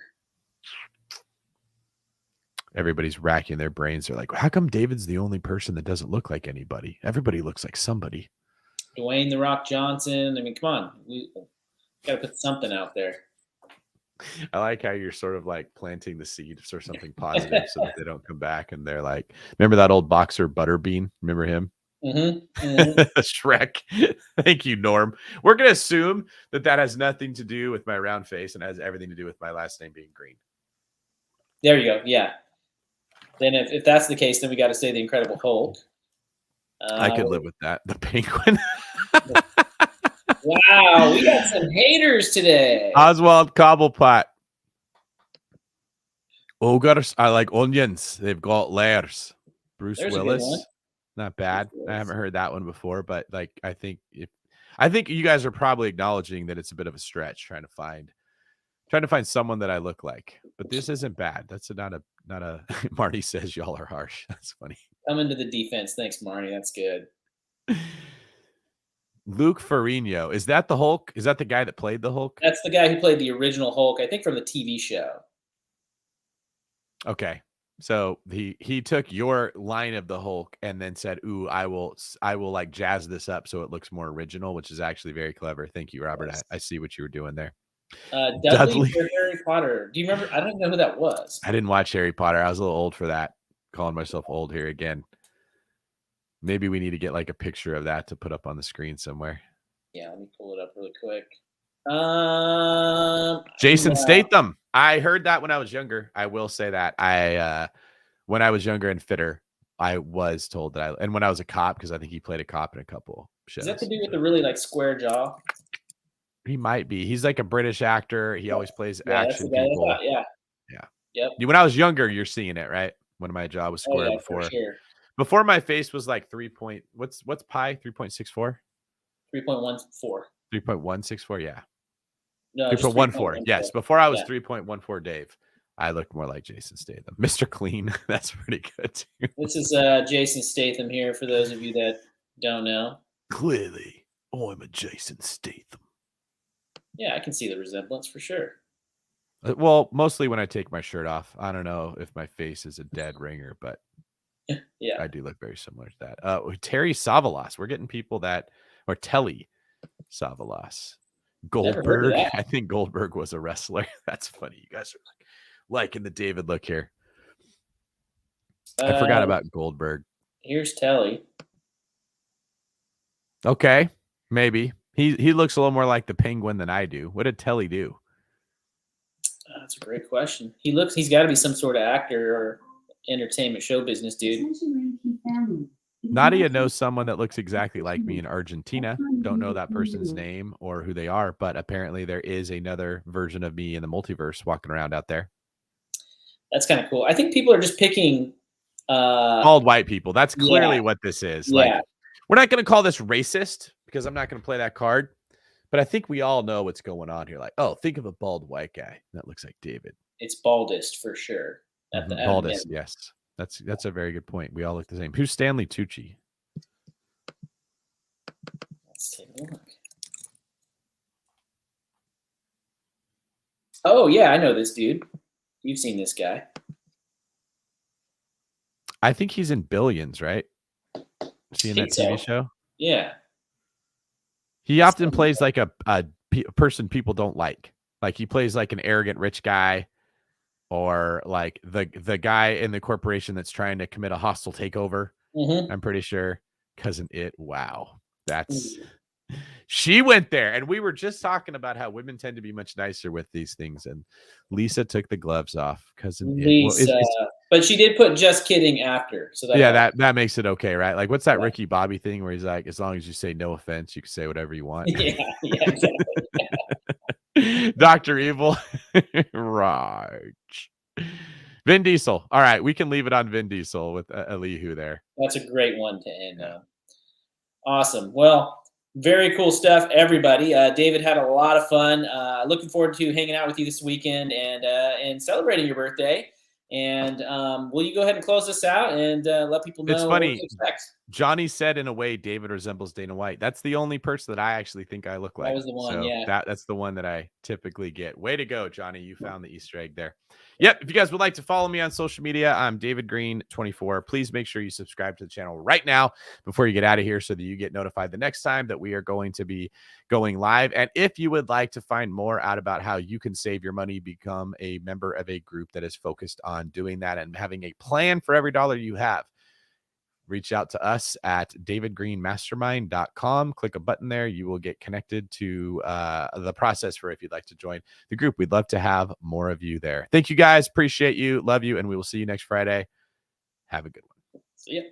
Everybody's racking their brains. They're like, how come David's the only person that doesn't look like anybody? Everybody looks like somebody. Dwayne "The Rock" Johnson. I mean, come on. We got to put something out there. I like how you're sort of like planting the seed for something positive so that they don't come back and they're like, remember that old boxer Butterbean? Remember him? Mm-hmm. Mm-hmm. Shrek. Thank you, Norm. We're going to assume that has nothing to do with my round face and has everything to do with my last name being Green. There you go. Yeah. Then if that's the case, then we got to say the Incredible Hulk. I could live with that. The Penguin. Wow, we got some haters today. Oswald Cobblepot. Ogres are like onions. They've got layers. Bruce Willis. Not bad. I haven't heard that one before, but like I think you guys are probably acknowledging that it's a bit of a stretch trying to find someone that I look like. But this isn't bad. That's not a Marty says y'all are harsh. That's funny. Coming to the defense. Thanks, Marty. That's good. Luke Ferrigno. Is that the Hulk? Is that the guy that played the Hulk? That's the guy who played the original Hulk, I think from the TV show. Okay. So he took your line of the Hulk and then said, "Ooh, I will like jazz this up so it looks more original," which is actually very clever. Thank you, Robert. Yes. I see what you were doing there. Dudley for Harry Potter. Do you remember? I don't even know who that was. I didn't watch Harry Potter. I was a little old for that. Calling myself old here again. Maybe we need to get like a picture of that to put up on the screen somewhere. Yeah, let me pull it up really quick. Jason Statham. I heard that when I was younger. I will say that when I was younger and fitter, I was told that and when I was a cop, because I think he played a cop in a couple shows. Does that have to do with the really like square jaw? He might be. He's like a British actor. He always plays action that's the guy I people. thought, yeah. Yep. When I was younger, you're seeing it, right? When my jaw was square for sure. Before my face was like what's pi? 3.64? 3.14. 3.164, yeah. No, 3.14. Yes. Before I was 3.14 Dave. I looked more like Jason Statham. Mr. Clean. That's pretty good too. This is Jason Statham here for those of you that don't know. Clearly, I'm a Jason Statham. Yeah, I can see the resemblance for sure. Well, mostly when I take my shirt off. I don't know if my face is a dead ringer, but yeah, I do look very similar to that. Terry Savalas. We're getting people or Telly Savalas. Goldberg. I think Goldberg was a wrestler. That's funny. You guys are liking the David look here. I forgot about Goldberg. Here's Telly. Okay, maybe. He looks a little more like the Penguin than I do. What did Telly do? That's a great question. He's got to be some sort of actor or entertainment show business dude. Nadia knows someone that looks exactly like me in Argentina. Don't know that person's name or who they are, but apparently there is another version of me in the multiverse walking around out there. That's kind of cool. I think people are just picking bald white people. That's clearly what this is. Yeah. Like, we're not going to call this racist because I'm not going to play that card. But I think we all know what's going on here. Like, oh, think of a bald white guy that looks like David. It's baldest for sure. Baldest, yes. That's a very good point. We all look the same. Who's Stanley Tucci? Let's take a look. Oh yeah, I know this dude. You've seen this guy. I think he's in Billions, right? Is he in that TV show? Yeah. He often plays like a person people don't like. Like he plays like an arrogant rich guy, or like the guy in the corporation that's trying to commit a hostile takeover. I'm pretty sure. Cousin It. Wow. She went there. And we were just talking about how women tend to be much nicer with these things. And Lisa took the gloves off. Cousin Lisa. It. But she did put just kidding after. So that makes it okay, right? Like what's that Ricky Bobby thing where he's like, as long as you say no offense, you can say whatever you want. Yeah, exactly. Dr. Evil. Right. Vin Diesel. All right, we can leave it on Vin Diesel with Elihu there. That's a great one to end on. Awesome. Well, very cool stuff, everybody. David had a lot of fun. Looking forward to hanging out with you this weekend and celebrating your birthday. And will you go ahead and close this out and let people know what to expect? Johnny said, in a way, David resembles Dana White. That's the only person that I actually think I look like. That was the one, so that's the one that I typically get. Way to go, Johnny. You found the Easter egg there. Yep. If you guys would like to follow me on social media, I'm David Green 24. Please make sure you subscribe to the channel right now before you get out of here so that you get notified the next time that we are going to be going live. And if you would like to find more out about how you can save your money, become a member of a group that is focused on doing that and having a plan for every dollar you have, reach out to us at davidgreenmastermind.com. Click a button there. You will get connected to the process for if you'd like to join the group. We'd love to have more of you there. Thank you guys. Appreciate you. Love you. And we will see you next Friday. Have a good one. See ya.